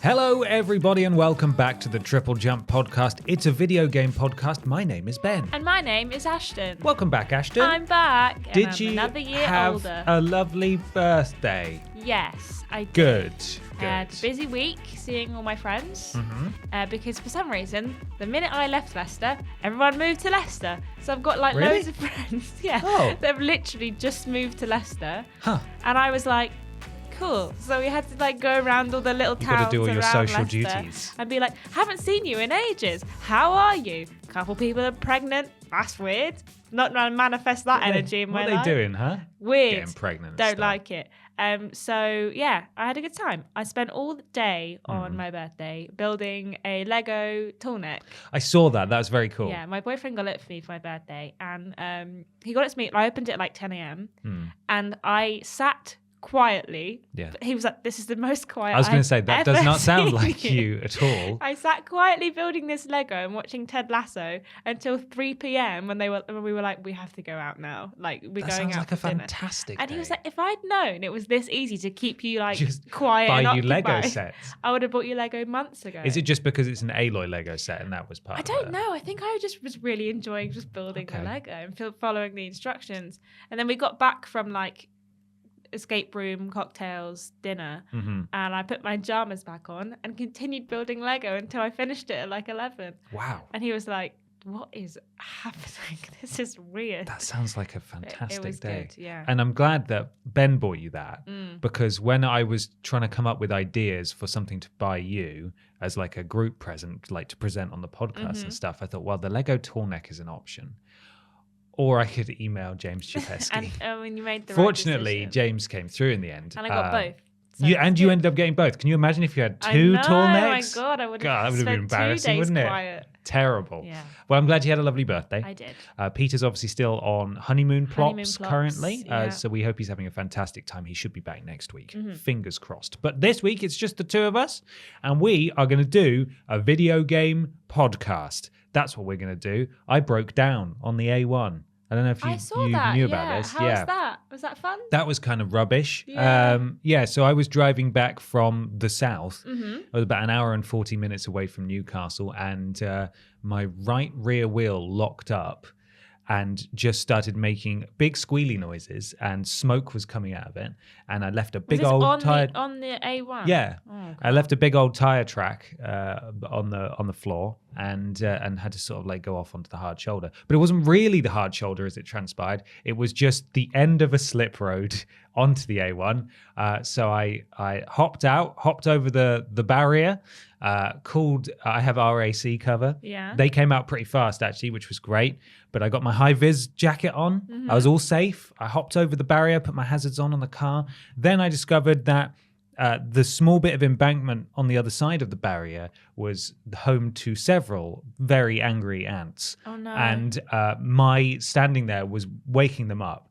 Hello, everybody, and welcome back to the TripleJump podcast. It's a video game podcast. My name is Ben. And my name is Ashton. Welcome back, Ashton. I'm back. And Did I'm you another year have older. a lovely birthday? Yes, I did. Good. I had a busy week seeing all my friends because for some reason, the minute I left Leicester, everyone moved to Leicester. So I've got like Really? loads of friends. Yeah, Oh. they've literally just moved to Leicester. Huh. And I was like, cool. So we had to like go around all the little You towns got to do all your around social Leicester duties. and be like, haven't seen you in ages. How are you? A couple people are pregnant. That's weird. Not trying to manifest that energy in my life. What are they doing, huh? Weird. Getting pregnant and Don't stuff. like it. So yeah, I had a good time. I spent all day on my birthday building a Lego tall neck. I saw that. That was very cool. Yeah, my boyfriend got it for me for my birthday, and he got it to me. I opened it at like 10 a.m. and I sat quietly. Yeah. He was like, "This is the most quiet." I was going to say, that does ever not sound seen like you at all. I sat quietly building this Lego and watching Ted Lasso until 3 p.m. when we were like, we have to go out now. Like we're That going sounds out like a for dinner. fantastic And he was day. like, if I'd known it was this easy to keep you like Just quiet buy and you Lego occupied, sets. I would have bought you Lego months ago. Is it just because it's an Aloy Lego set and that was part I of don't it? know. I think I just was really enjoying just building Okay. the Lego and following the instructions. And then we got back from like escape room, cocktails, dinner, and I put my pajamas back on and continued building Lego until I finished it at like 11. Wow. And he was like, what is happening? This is weird. That sounds like a fantastic it was day. good, yeah. And I'm glad that Ben bought you that because when I was trying to come up with ideas for something to buy you as like a group present, like to present on the podcast and stuff, I thought, well, the Lego tall neck is an option. Or I could email James Chipesky. and when you made the Fortunately, right decision. James came through in the end. And I got both. So You it's you good. ended up getting both. Can you imagine if you had I two know, tall necks? Oh my God, I would God, that have would have been spent 2 embarrassing, days wouldn't it? quiet. Terrible. Yeah. Well, I'm glad you had a lovely birthday. I did. Peter's obviously still on honeymoon plots plots, currently, yeah. so we hope he's having a fantastic time. He should be back next week. Fingers crossed. But this week, it's just the two of us, and we are going to do a video game podcast. That's what we're going to do. I broke down on the A1. I don't know if I saw you that. knew yeah. about this. How was that? Was that fun? That was kind of rubbish. Yeah. So I was driving back from the south. Mm-hmm. I was about an hour and 40 minutes away from Newcastle, and my right rear wheel locked up and just started making big squealy noises, and smoke was coming out of it. And I left a big was this old tire. on the A1? Yeah, Oh, I left a big old tire track on the floor, and had to sort of like go off onto the hard shoulder. But it wasn't really the hard shoulder, as it transpired. It was just the end of a slip road onto the A1. So I hopped over the barrier. Called. I have RAC cover. Yeah. They came out pretty fast actually, which was great. But I got my high vis jacket on. I was all safe. I hopped over the barrier, put my hazards on the car. Then I discovered that the small bit of embankment on the other side of the barrier was home to several very angry ants. Oh, no. And my standing there was waking them up.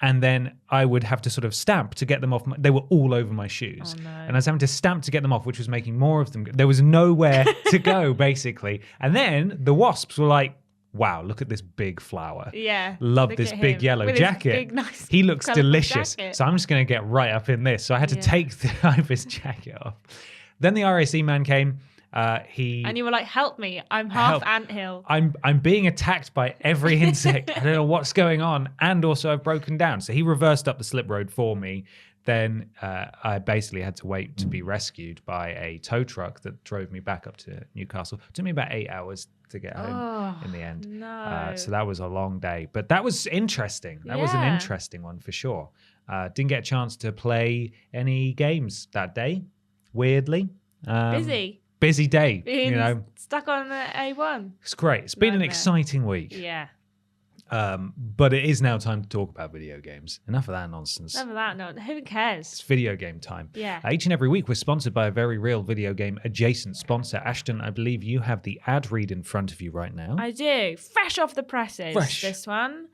And then I would have to sort of stamp to get them off. They were all over my shoes. Oh, no. And I was having to stamp to get them off, which was making more of them. There was nowhere to go, basically. And then the wasps were like, wow, look at this big flower. Yeah. Love look this at big him yellow with his jacket. big, nice, He looks colourful delicious. jacket. So I'm just going to get right up in this. So I had to Yeah. take the Ibis jacket off. Then the RAC man came. And you were like, help me. I'm half Help. anthill. I'm being attacked by every insect. I don't know what's going on. And also I've broken down. So he reversed up the slip road for me. Then I basically had to wait to be rescued by a tow truck that drove me back up to Newcastle. It took me about 8 hours to get home in the end. No. So that was a long day. But that was interesting. That was an Yeah. interesting one for sure. Didn't get a chance to play any games that day, weirdly. Busy day, Being you know. stuck on the A1. It's great. It's been an Nightmare. exciting week. Yeah. But it is now time to talk about video games. Enough of that nonsense. None of that. No. Who It's cares? video game time. Yeah. Each and every week, we're sponsored by a very real video game adjacent sponsor. Ashton, I believe you have the ad read in front of you right now. I do. Fresh off the presses. Fresh. This one.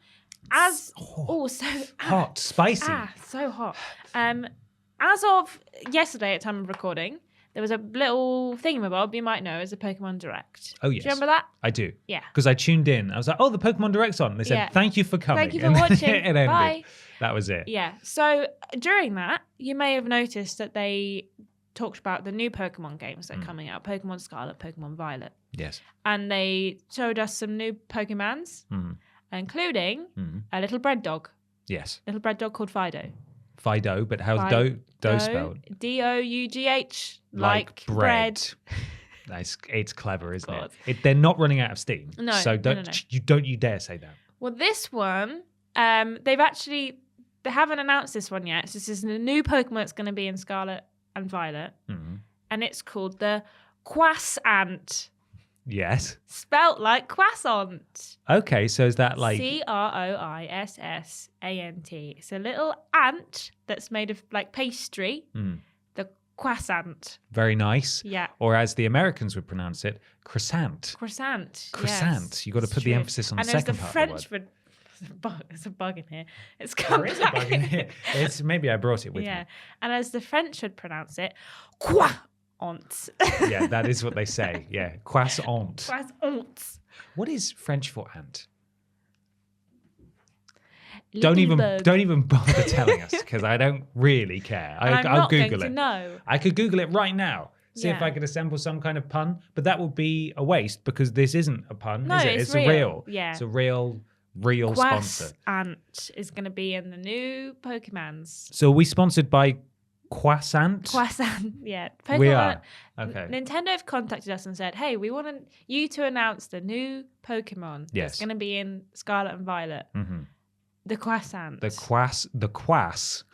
Hot, spicy. So hot. As of yesterday at time of recording, there was a little thingamabob you might know as a Pokemon Direct. Oh, yes. Do you remember that? I do. Yeah. Because I tuned in. I was like, oh, the Pokemon Direct's on. They said, Yeah. thank you for coming. Thank you for And then watching. it ended. Bye. That was it. Yeah. So during that, you may have noticed that talked about the new Pokemon games that are coming out, Pokemon Scarlet, Pokemon Violet. Yes. And they showed us some new Pokemons, including a little bread dog. Yes. Little bread dog called Fido. Fido, but how's dough spelled? Dough, like bread. It's clever, isn't it? They're not running out of steam. No. So don't you dare say that. Well, this one, they haven't announced this one yet. So this is a new Pokemon that's going to be in Scarlet and Violet. And it's called the Quassant. Yes. Spelt like croissant. Okay, so is that like Croissant? It's a little ant that's made of like pastry. The croissant. Very nice. Yeah. Or as the Americans would pronounce it, croissant. Croissant. Croissant. Yes, you got to put the emphasis on the second part French of the word. There's a bug in here. It's There is a bug in here. Maybe I brought it with me. And as the French would pronounce it, croissant. Yeah, that is what they say. Yeah, croissant. Croissant. What is French for ant? Little Don't even bother telling us because I don't really care. I'll Google it. No. I could Google it right now. See if I could assemble some kind of pun, but that would be a waste because this isn't a pun, is it? It's a real. Yeah. It's a real sponsor. Ant is going to be in the new Pokemons. So are we sponsored by Quassant? Quassant, yeah. Pokemon, We are. Okay. Nintendo have contacted us and said, hey, we want you to announce the new Pokemon that's going to be in Scarlet and Violet. The Quassant. The Quass.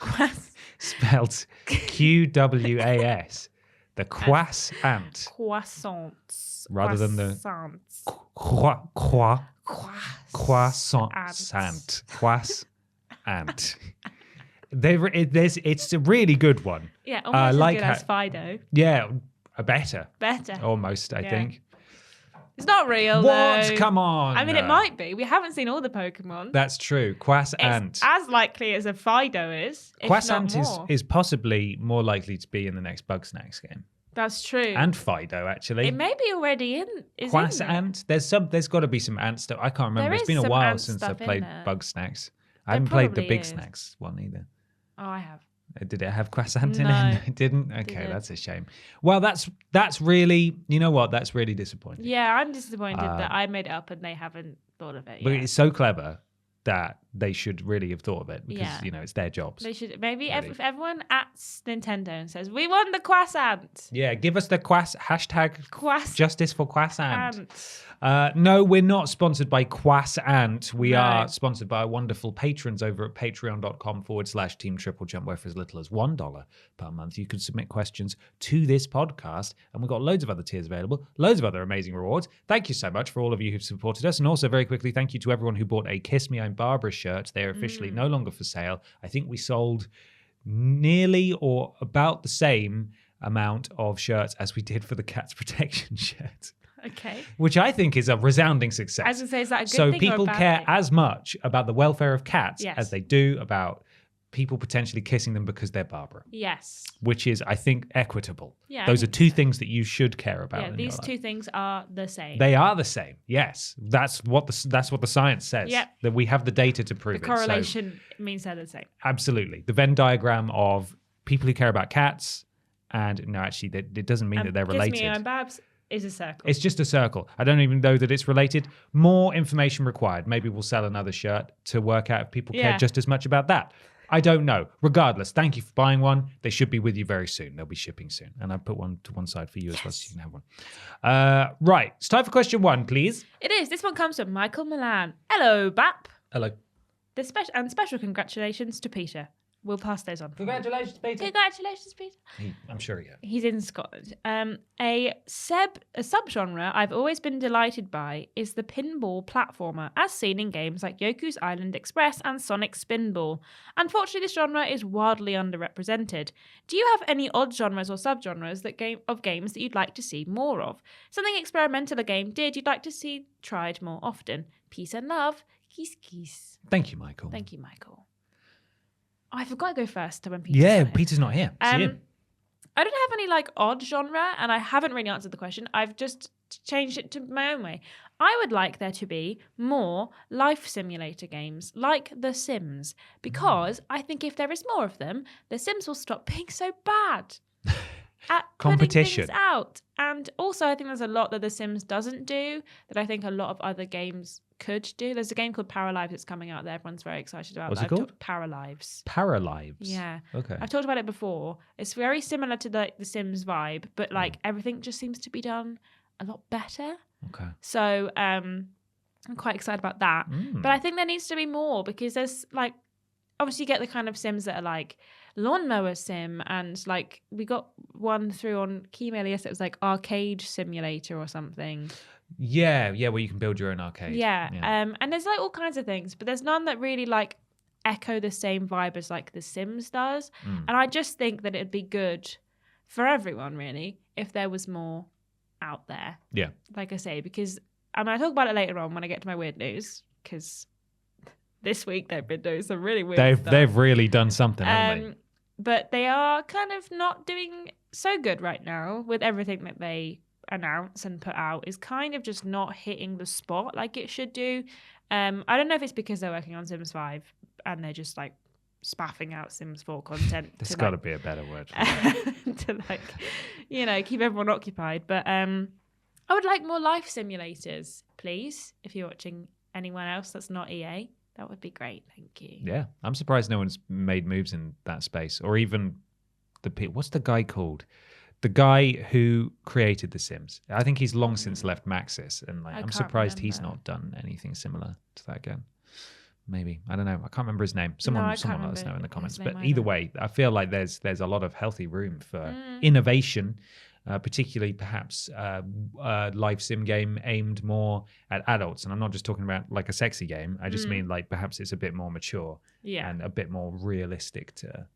Spelled Qwas. The Quassant. Croissants. Rather than the croissant. Quassant. It's a really good one. Yeah, almost as good as Fido. Yeah, better. Better. Almost, I think. It's not real, What? though. Come on. I mean, it might be. We haven't seen all the Pokemon. That's true. Quassant. It's as likely as a Fido is, if Quassant not more. is possibly more likely to be in the next Bugsnax game. That's true. And Fido, actually. It may be already in. Quassant. There's got to be some ant stuff. I can't remember. It's been a while since I played Bugsnax. I haven't played the Big Snacks one either. Oh, I have. Did it have croissant in No, it? It didn't? Okay, that's a shame. Well, that's really, you know what? That's really disappointing. Yeah, I'm disappointed that I made it up and they haven't thought of it yet. But it's so clever that they should really have thought of it because, it's their jobs. They should. Maybe if everyone at Nintendo and says, we want the croissant. Yeah, give us the hashtag justice for croissant. No, we're not sponsored by Quassant. We are sponsored by our wonderful patrons over at patreon.com/Team TripleJump, where for as little as $1 per month, you can submit questions to this podcast. And we've got loads of other tiers available, loads of other amazing rewards. Thank you so much for all of you who've supported us. And also, very quickly, thank you to everyone who bought a Kiss Me, I'm Barbara shirt. They are officially no longer for sale. I think we sold nearly or about the same amount of shirts as we did for the Cats Protection shirt. Okay. Which I think is a resounding success. I was going to say, is that a good so thing people or a bad care thing? as much about the welfare of cats Yes. as they do about people potentially kissing them because they're Barbara. Yes. Which is, I think, equitable. Yeah, Those are two things that you should care about. Yeah, in these your two life. things are the same. They are the same. Yes, that's what the science says. Yep. That we have the data to prove the it. correlation means they're the same. Absolutely. The Venn diagram of people who care about cats, and no, actually, it doesn't mean that they're related. Kiss Me, I'm Babs is a circle. It's just a circle. I don't even know that it's related. More information required. Maybe we'll sell another shirt to work out if people care just as much about that. I don't know. Regardless, thank you for buying one. They should be with you very soon. They'll be shipping soon. And I've put one to one side for you as well, so you can have one. Right. It's time for question 1, please. It is. This one comes from Michael Milan. Hello, Bap. Hello. Special congratulations to Peter. We'll pass those on. Congratulations, Peter. Congratulations, Peter. I'm sure he has. He's in Scotland. A subgenre I've always been delighted by is the pinball platformer, as seen in games like Yoku's Island Express and Sonic Spinball. Unfortunately, this genre is wildly underrepresented. Do you have any odd genres or subgenres of games that you'd like to see more of? Something experimental a game did you'd like to see tried more often? Peace and love. Kiss, kiss. Thank you, Michael. Thank you, Michael. Oh, I forgot to go first when Peter's not here. Peter's not here. It's him. I don't have any odd genre, and I haven't really answered the question. I've just changed it to my own way. I would like there to be more life simulator games like The Sims, because I think if there is more of them, The Sims will stop being so bad. at competition putting things out. And also, I think there's a lot that The Sims doesn't do that I think a lot of other games could do. There's a game called Paralives that's coming out that everyone's very excited about. What's it called? Paralives. Paralives. Yeah. Okay. I've talked about it before. It's very similar to the Sims vibe, but like everything just seems to be done a lot better. Okay. So I'm quite excited about that. But I think there needs to be more because there's like, obviously you get the kind of Sims that are like lawnmower sim, and like we got one through on Keymail yesterday. It was like arcade simulator or something. Yeah, where you can build your own arcade. Yeah. And there's like all kinds of things, but there's none that really like echo the same vibe as like The Sims does. And I just think that it'd be good for everyone really if there was more out there. Yeah. Like I say, because I mean, I talk about it later on when I get to my weird news, because this week they've been doing some really weird stuff. They've really done something, haven't they? But they are kind of not doing so good right now with everything that they announce and put out is kind of just not hitting the spot like it should do. I don't know if it's because they're working on Sims 5 and they're just like spaffing out Sims 4 content. There's got to be a better word for that. To like, keep everyone occupied. But I would like more life simulators, please. If you're watching anyone else that's not EA, that would be great. Thank you. Yeah, I'm surprised no one's made moves in that space, or even what's the guy called? The guy who created The Sims. I think he's long since left Maxis, and like, I'm surprised he's not done anything similar to that again. Maybe, I don't know. I can't remember his name. Someone let us know in the comments. But either way, I feel like there's a lot of healthy room for innovation. Particularly perhaps a live sim game aimed more at adults. And I'm not just talking about like a sexy game. I just mean like perhaps it's a bit more mature and a bit more realistic to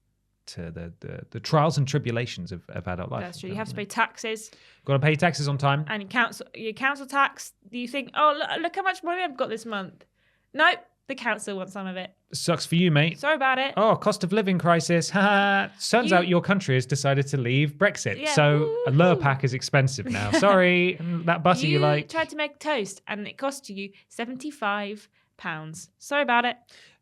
the trials and tribulations of adult life. That's true. You have to pay taxes. Got to pay taxes on time. And your council tax, do you think, oh, look how much money I've got this month? Nope. The council wants some of it. Sucks for you, mate. Sorry about it. Oh, cost of living crisis. Turns out your country has decided to leave Brexit. Yeah. So a Lurpak is expensive now. Sorry, that butter you like. You tried to make toast and it cost you £75. Sorry about it.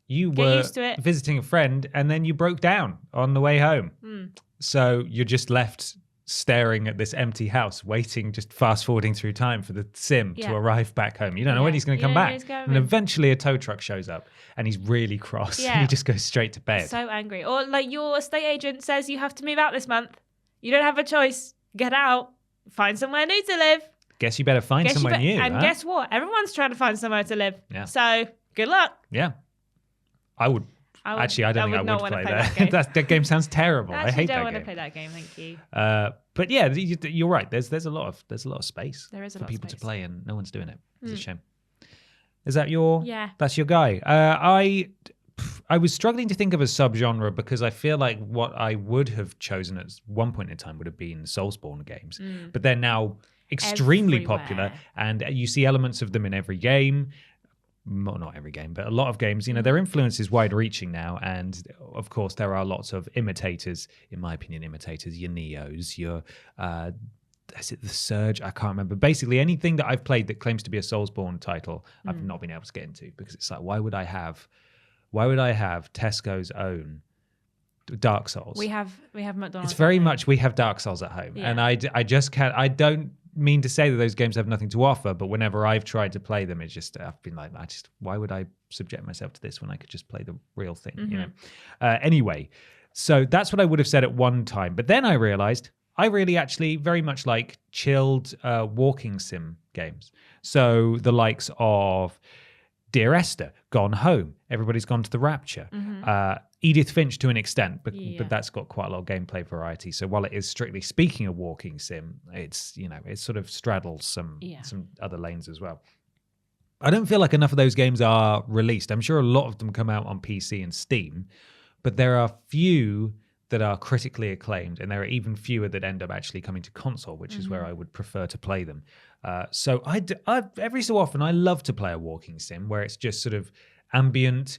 You Get were used to it. visiting a friend and then you broke down on the way home. So you're just left staring at this empty house, waiting, just fast forwarding through time for the sim to arrive back home. You don't know when he's going to come back. And eventually a tow truck shows up and he's really cross. And he just goes straight to bed. So angry. Or like your estate agent says you have to move out this month. You don't have a choice. Get out. Find somewhere new to live. Guess you better find somewhere new. And guess what? Everyone's trying to find somewhere to live. Yeah. So good luck. Yeah. I don't think I would play that. That game sounds terrible. I hate that game. I don't want to play that game. Thank you. But yeah, you're right. There's a lot of space for people to play, and no one's doing it. It's a shame. Is that that's your guy? I was struggling to think of a subgenre because I feel like what I would have chosen at one point in time would have been Soulsborne games, but they're now extremely popular, and you see elements of them in every game. Well, not every game, but a lot of games, their influence is wide reaching now. And of course, there are lots of imitators, in my opinion, your Neos, your, is it the Surge? I can't remember. Basically, anything that I've played that claims to be a Soulsborne title, I've not been able to get into because it's like, why would I have Tesco's own Dark Souls? We have McDonald's. It's very much, we have Dark Souls at home. And I just can't, I don't mean to say that those games have nothing to offer, but whenever I've tried to play them, it's just I've been like, why would I subject myself to this when I could just play the real thing? Anyway, so that's what I would have said at one time, but then I realized I really actually very much like chilled walking sim games. So the likes of Dear Esther, Gone Home, Everybody's Gone to the Rapture, Edith Finch to an extent, but that's got quite a lot of gameplay variety. So while it is strictly speaking a walking sim, it's it sort of straddles some other lanes as well. I don't feel like enough of those games are released. I'm sure a lot of them come out on PC and Steam, but there are few that are critically acclaimed, and there are even fewer that end up actually coming to console, which is where I would prefer to play them. So I every so often I love to play a walking sim where it's just sort of ambient.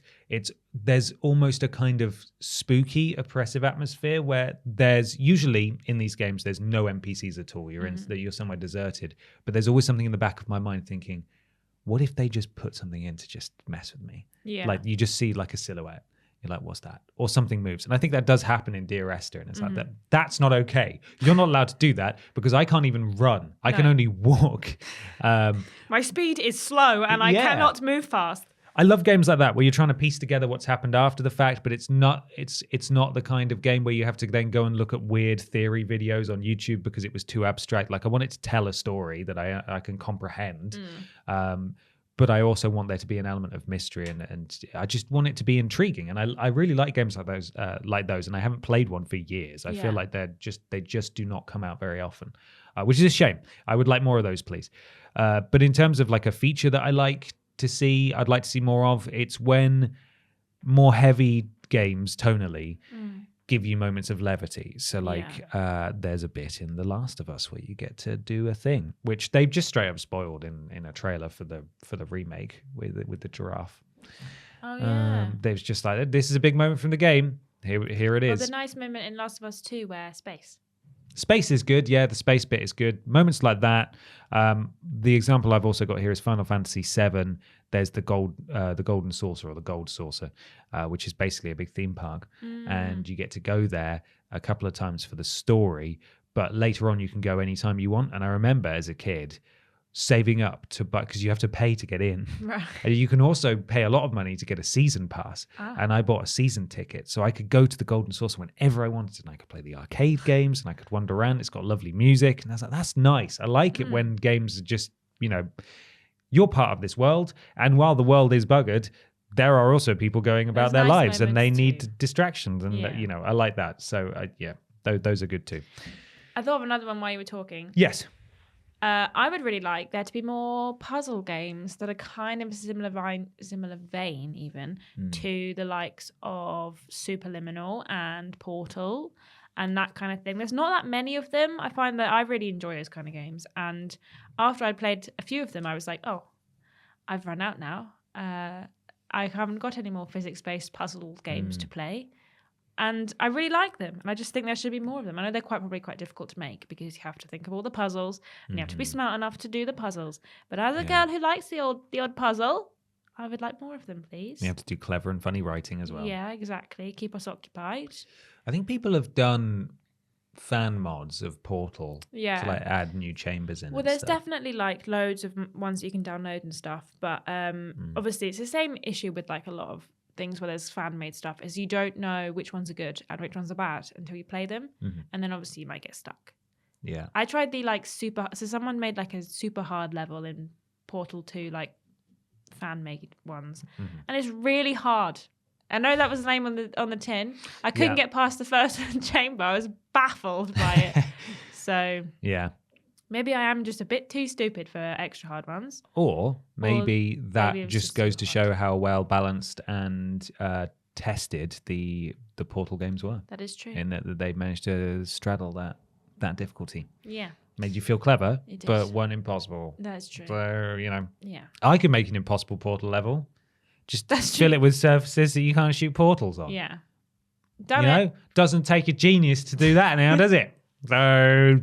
There's almost a kind of spooky, oppressive atmosphere where there's usually in these games there's no NPCs at all. You're somewhere deserted, but there's always something in the back of my mind thinking, what if they just put something in to just mess with me? Yeah, like you just see like a silhouette. you're like, what's that? Or something moves. And I think that does happen in Dear Esther. And it's like, that's not okay. You're not allowed to do that because I can't even run. I can only walk. My speed is slow and I cannot move fast. I love games like that where you're trying to piece together what's happened after the fact, but it's not the kind of game where you have to then go and look at weird theory videos on YouTube because it was too abstract. Like I want it to tell a story that I can comprehend. But I also want there to be an element of mystery and I just want it to be intriguing. And I really like games like those. And I haven't played one for years. I feel like they just do not come out very often, which is a shame. I would like more of those, please. But in terms of like a feature that I'd like to see more of, it's when more heavy games tonally give you moments of levity. So like there's a bit in The Last of Us where you get to do a thing, which they've just straight up spoiled in a trailer for the remake with the giraffe. Oh yeah. There's just like, this is a big moment from the game. Here it is. The nice moment in Last of Us 2 where Space is good, yeah. The space bit is good. Moments like that. The example I've also got here is Final Fantasy VII. There's the Golden Saucer or the Gold Saucer, which is basically a big theme park, and you get to go there a couple of times for the story. But later on, you can go anytime you want. And I remember as a kid saving up because you have to pay to get in. Right. And you can also pay a lot of money to get a season pass. And I bought a season ticket so I could go to the Golden Saucer whenever I wanted, and I could play the arcade games and I could wander around. It's got lovely music, and I was like, that's nice. I like it when games are just, you're part of this world, and while the world is buggered, there are also people going about their lives and they need distractions, and I like that. So those are good too. I thought of another one while you were talking. Yes. I would really like there to be more puzzle games that are kind of similar vein even to the likes of Superliminal and Portal and that kind of thing. There's not that many of them. I find that I really enjoy those kind of games. And after I'd played a few of them, I was like, oh, I've run out now. I haven't got any more physics-based puzzle games to play. And I really like them. And I just think there should be more of them. I know they're probably quite difficult to make because you have to think of all the puzzles and you have to be smart enough to do the puzzles. But as a girl who likes the odd puzzle, I would like more of them, please. You have to do clever and funny writing as well. Yeah, exactly. Keep us occupied. I think people have done fan mods of Portal to like add new chambers in. Well, there's definitely like loads of ones that you can download and stuff. But obviously it's the same issue with like a lot of things where there's fan-made stuff is you don't know which ones are good and which ones are bad until you play them, and then obviously you might get stuck. Yeah, I tried the like super. So someone made like a super hard level in Portal 2, like fan-made ones, and it's really hard. I know that was the name on the tin. I couldn't get past the first chamber. I was baffled by it. So yeah. Maybe I am just a bit too stupid for extra hard ones. Or maybe that just goes to show how well balanced and tested the Portal games were. That is true. In that they managed to straddle that difficulty. Yeah. Made you feel clever, but weren't impossible. That's true. So, Yeah. I could make an impossible Portal level. Just fill it with surfaces that you can't shoot portals on. Yeah. Doesn't take a genius to do that now, does it? So...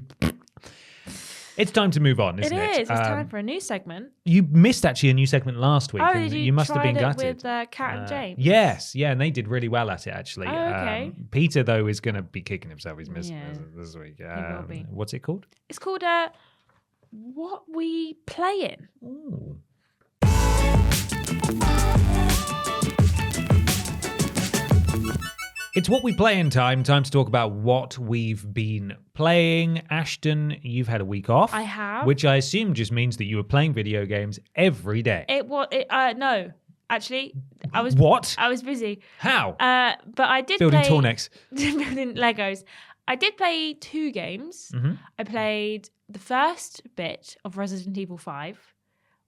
It's time to move on, isn't it? It is. It's time for a new segment. You missed actually a new segment last week. Oh, did you must have been gutted. With Kat and James? Yes, yeah, and they did really well at it actually. Oh, okay. Peter though is going to be kicking himself. He's missing this week. He will be. What's it called? It's called What We Playin. Ooh. It's What We Playin time to talk about what we've been playing. Ashton, you've had a week off. I have. Which I assume just means that you were playing video games every day. No. Actually, I was... What? I was busy. How? But I did Building play... Tornex. Building Legos. I did play 2 games. I played the first bit of Resident Evil 5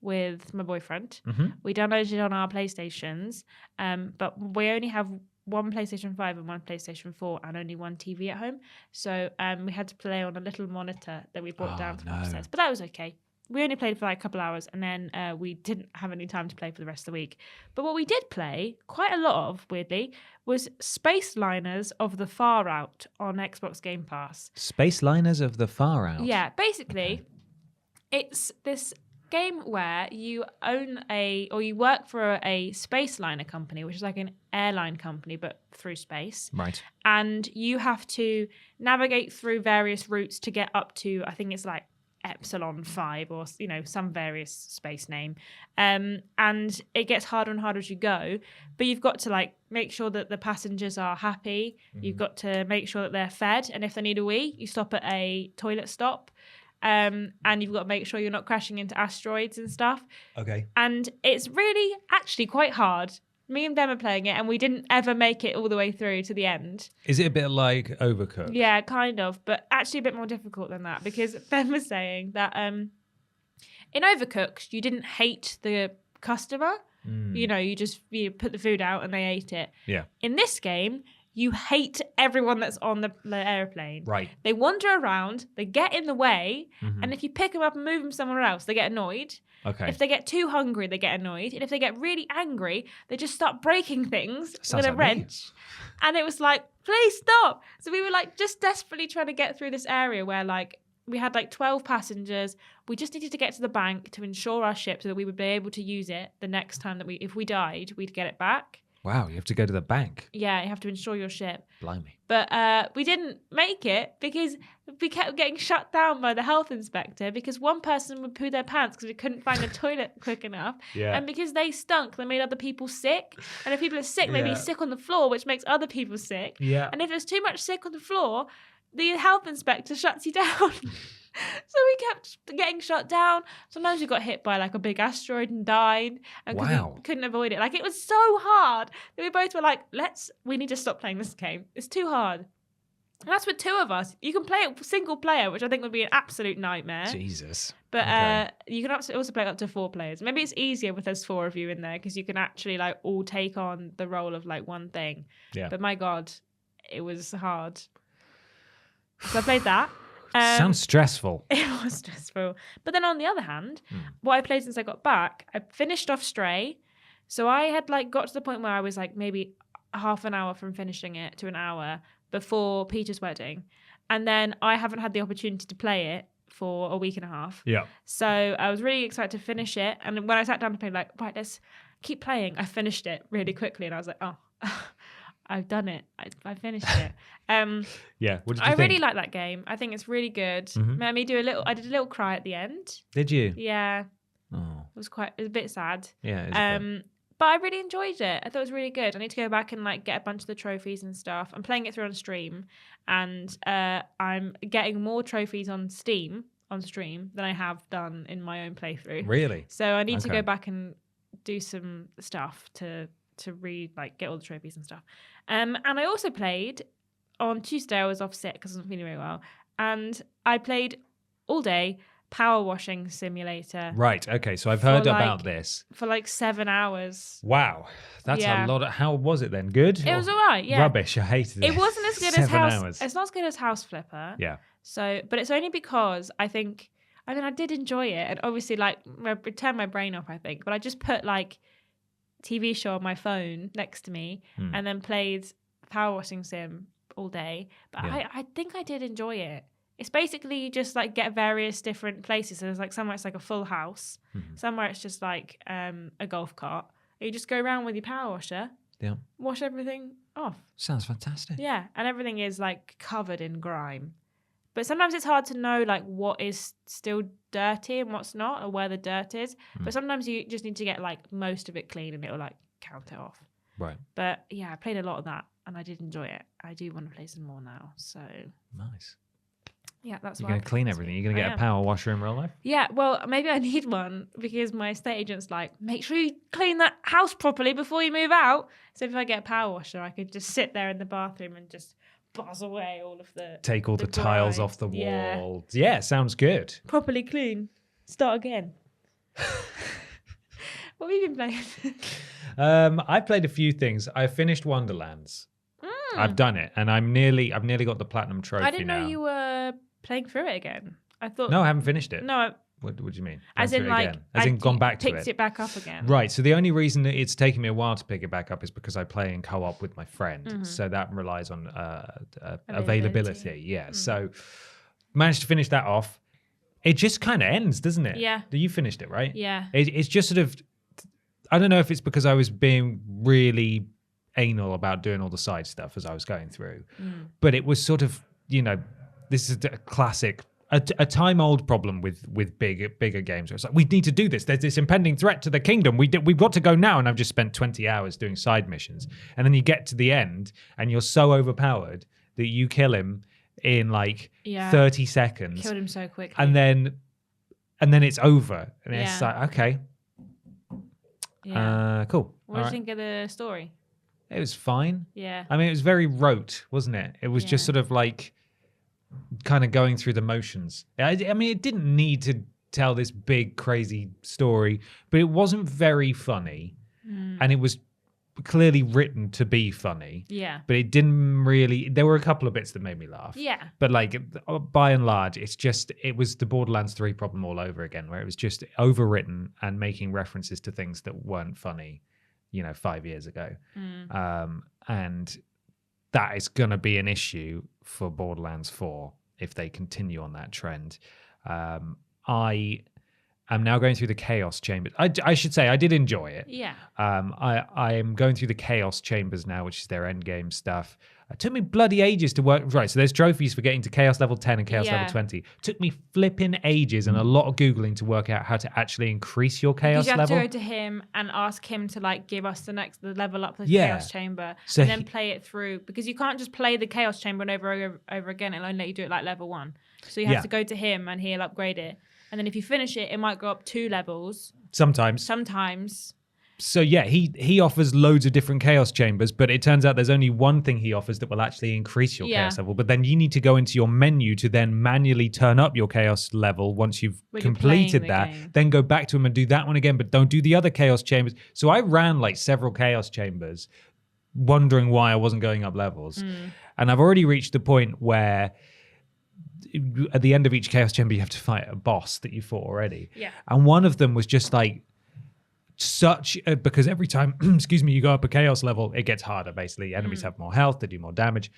with my boyfriend. We downloaded it on our PlayStations, but we only have one PlayStation 5 and one PlayStation 4 and only one TV at home. So we had to play on a little monitor that we brought down from upstairs. But that was okay. We only played for like a couple hours and then we didn't have any time to play for the rest of the week. But what we did play, quite a lot of, weirdly, was Space Liners of the Far Out on Xbox Game Pass. Space Liners of the Far Out? Yeah, basically, it's this game where you own or you work for a space liner company, which is like an airline company, but through space. Right. And you have to navigate through various routes to get up to, I think it's like Epsilon 5 or, some various space name. And it gets harder and harder as you go. But you've got to like make sure that the passengers are happy. Mm-hmm. You've got to make sure that they're fed. And if they need a wee, you stop at a toilet stop. And you've got to make sure you're not crashing into asteroids and stuff. Okay. And it's really actually quite hard. Me and Ben are playing it, and we didn't ever make it all the way through to the end. Is it a bit like Overcooked? Yeah, kind of, but actually a bit more difficult than that, because Ben was saying that in Overcooked, you didn't hate the customer. You put the food out and they ate it. Yeah. In this game, you hate everyone that's on the airplane. Right. They wander around, they get in the way, and if you pick them up and move them somewhere else, they get annoyed. Okay. If they get too hungry, they get annoyed. And if they get really angry, they just start breaking things Sounds with a like wrench. And it was like, please stop. So we were like just desperately trying to get through this area where like we had like 12 passengers. We just needed to get to the bank to insure our ship so that we would be able to use it the next time that if we died, we'd get it back. Wow, you have to go to the bank. Yeah, you have to insure your ship. Blimey. But we didn't make it because we kept getting shut down by the health inspector because one person would poo their pants because we couldn't find a toilet quick enough. Yeah. And because they stunk, they made other people sick. And if people are sick, they'd be sick on the floor, which makes other people sick. Yeah. And if there's too much sick on the floor, the health inspector shuts you down. So we kept getting shut down. Sometimes we got hit by like a big asteroid and died. And we couldn't avoid it. Like it was so hard that we both were like, we need to stop playing this game. It's too hard. And that's with 2 of us. You can play it single player, which I think would be an absolute nightmare. Jesus. But you can also play it up to 4 players. Maybe it's easier with there's 4 of you in there because you can actually like all take on the role of like one thing. Yeah. But my God, it was hard. So I played that. Sounds stressful. It was stressful. But then on the other hand, what I played since I got back, I finished off Stray. So I had like got to the point where I was like maybe half an hour from finishing it to an hour before Peter's wedding. And then I haven't had the opportunity to play it for a week and a half. Yeah. So I was really excited to finish it. And when I sat down to play, like, right, let's keep playing. I finished it really quickly. And I was like, oh, I've done it. I finished it. Yeah. What did you I think? really like that game. I think it's really good. Made me I did a little cry at the end. Did you? Yeah. Oh. It was a bit sad. Yeah. But I really enjoyed it. I thought it was really good. I need to go back and like get a bunch of the trophies and stuff. I'm playing it through on stream, and I'm getting more trophies on stream than I have done in my own playthrough. Really? So I need to go back and do some stuff to get all the trophies and stuff. And I also played on Tuesday. I was off sick because I wasn't feeling very well, and I played all day Power Washing Simulator. Right. Okay. So I've heard about this for like 7 hours. Wow, that's a lot. How was it then? Good? It was all right. Yeah. Rubbish. I hated it. It wasn't as good as House. It's not as good as House Flipper. Yeah. So, but it's only because I did enjoy it, and obviously like turned my brain off. I think, but I just put like TV show on my phone next to me and then played Power Washing Sim all day. But I think I did enjoy it. It's basically you just like get various different places. So there's like somewhere it's like a full house, somewhere it's just like a golf cart. You just go around with your power washer, wash everything off. Sounds fantastic. Yeah, and everything is like covered in grime. But sometimes it's hard to know like what is still dirty and what's not, or where the dirt is. But sometimes you just need to get like most of it clean, and it'll like count it off. Right. But yeah, I played a lot of that, and I did enjoy it. I do want to play some more now. So nice. Yeah, that's You're going to clean everything. You're going to get a power washer in real life? Yeah, well, maybe I need one because my estate agent's like, make sure you clean that house properly before you move out. So if I get a power washer, I could just sit there in the bathroom and just buzz away all of the... Take all the tiles off the wall. Yeah, sounds good. Properly clean. Start again. What have you been playing? I've played a few things. I finished Wonderlands. I've done it, and I've nearly got the platinum trophy now. I didn't know you were playing through it again. I thought... No, I haven't finished it. No. What do you mean? As in, like... As in gone back to it? Picked it back up again. Right. So the only reason that it's taken me a while to pick it back up is because I play in co-op with my friend. So that relies on availability. Yeah. So managed to finish that off. it just kind of ends, doesn't it? Yeah. You finished it, right? Yeah. It's just sort of, I don't know if it's because I was being really anal about doing all the side stuff as I was going through, but it was sort of, this is a classic, a time-old problem with bigger games. Where it's like, we need to do this. There's this impending threat to the kingdom. We've got to go now. And I've just spent 20 hours doing side missions. And then you get to the end and you're so overpowered that you kill him in like 30 seconds. Killed him so quickly. And then it's over. And it's like, okay. Yeah. Cool. What do you think of the story? It was fine. Yeah. I mean, it was very rote, wasn't it? It was just sort of like kind of going through the motions. I mean, it didn't need to tell this big, crazy story, but it wasn't very funny. And it was clearly written to be funny. Yeah. But it didn't really... There were a couple of bits that made me laugh. Yeah. But like, by and large, it was the Borderlands 3 problem all over again, where it was just overwritten and making references to things that weren't funny, 5 years ago. And that is going to be an issue for Borderlands 4 if they continue on that trend. I am now going through the Chaos Chambers. I should say I did enjoy it. Yeah. I am going through the Chaos Chambers now, which is their endgame stuff. It took me bloody ages to work. Right, so there's trophies for getting to Chaos level 10 and Chaos level 20. Took me flipping ages and a lot of Googling to work out how to actually increase your Chaos level. You have to go to him and ask him to like give us the level up the Chaos Chamber, so and then play it through, because you can't just play the Chaos Chamber and over again. It'll only let you do it like level 1. So you have to go to him and he'll upgrade it. And then if you finish it, it might go up 2 levels. Sometimes. So yeah, he offers loads of different Chaos Chambers, but it turns out there's only one thing he offers that will actually increase your Chaos level. But then you need to go into your menu to then manually turn up your Chaos level once you've completed that. Then go back to him and do that one again, but don't do the other Chaos Chambers. So I ran like several Chaos Chambers, wondering why I wasn't going up levels. And I've already reached the point where at the end of each Chaos Chamber, you have to fight a boss that you fought already. Yeah. And one of them was just like, because every time, you go up a Chaos level, it gets harder, basically. Enemies have more health, they do more damage.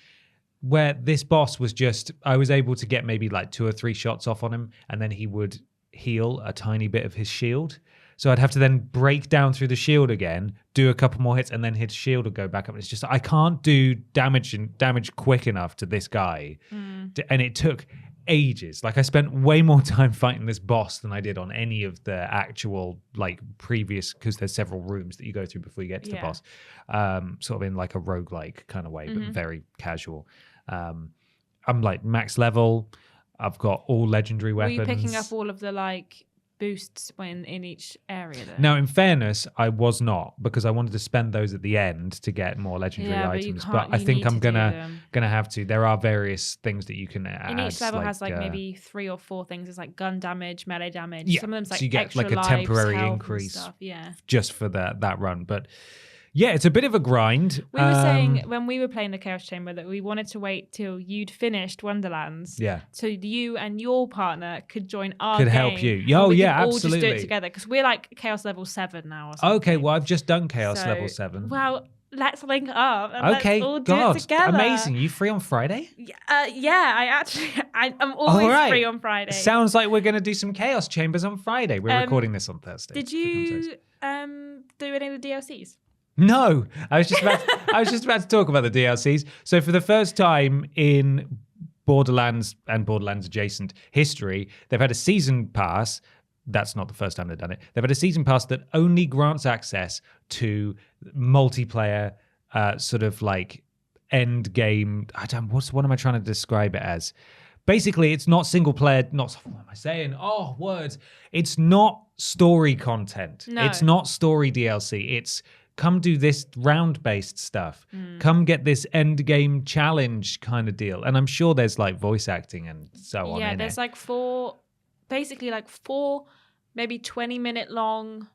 Where this boss was just, I was able to get maybe like 2 or 3 shots off on him, and then he would heal a tiny bit of his shield. So I'd have to then break down through the shield again, do a couple more hits, and then his shield would go back up. And it's just, I can't do damage quick enough to this guy. And it took ages. Like I spent way more time fighting this boss than I did on any of the actual like previous, because there's several rooms that you go through before you get to the boss, sort of in like a roguelike kind of way, but very casual. I'm like max level. I've got all legendary weapons. Were you picking up all of the like boosts when in each area though? Now, in fairness, I was not, because I wanted to spend those at the end to get more legendary items. But I think I'm gonna have to. There are various things that you can add. And each level has like maybe 3 or 4 things. It's like gun damage, melee damage. Yeah. Some of them's like so you get extra like a lives, temporary health increase and stuff. Yeah. just for that run. But yeah, it's a bit of a grind. We were saying when we were playing the Chaos Chamber that we wanted to wait till you'd finished Wonderlands. Yeah. So you and your partner could join our Could game. help you. And we could all absolutely. just do it together, because we're like Chaos level 7 now or something. Okay, well, I've just done Chaos level 7. Well, let's link up and Okay, let's all do it together. Amazing. You free on Friday? Yeah, I'm always free on Friday. Sounds like we're going to do some Chaos Chambers on Friday. We're recording this on Thursday. Did you do any of the DLCs? No, I was just about to talk about the DLCs. So for the first time in Borderlands and Borderlands adjacent history, they've had a season pass. That's not the first time they've done it. They've had a season pass that only grants access to multiplayer, sort of like end game. What am I trying to describe it as? Basically, it's not single player. What am I saying? Oh, words. It's not story content. No. It's not story DLC. It's come do this round-based stuff. Come get this end game challenge kind of deal. And I'm sure there's like voice acting and so on. Yeah, there's like 4, maybe 20-minute long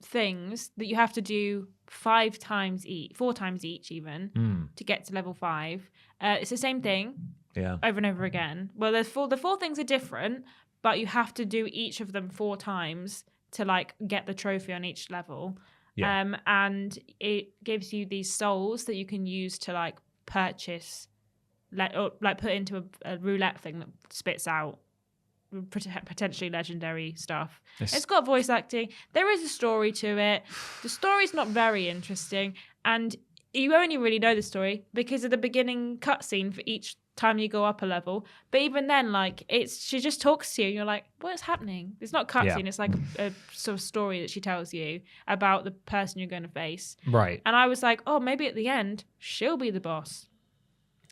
things that you have to do 4 times each even to get to level 5. It's the same thing over and over again. Well, the 4 things are different, but you have to do each of them 4 times to like get the trophy on each level. Yeah. And it gives you these souls that you can use to like purchase, or like put into a roulette thing that spits out potentially legendary stuff. Yes. It's got voice acting. There is a story to it. The story's not very interesting, and you only really know the story because of the beginning cutscene for each time you go up a level. But even then, like, she just talks to you and you're like, what's happening? It's not cutscene. It's like a sort of story that she tells you about the person you're going to face. Right. And I was like, oh, maybe at the end she'll be the boss.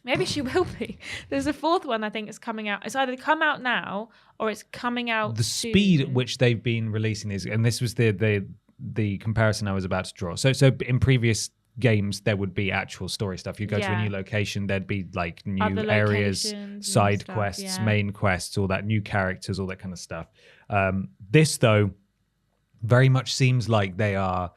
Maybe she will be. There's a fourth one I think is coming out. It's either come out now or it's coming out The soon. speed at which they've been releasing these, and this was the comparison I was about to draw. So in previous games there would be actual story stuff. You go to a new location, there'd be like new Other areas, side stuff, quests, main quests, all that, new characters, all that kind of stuff. This though very much seems like they are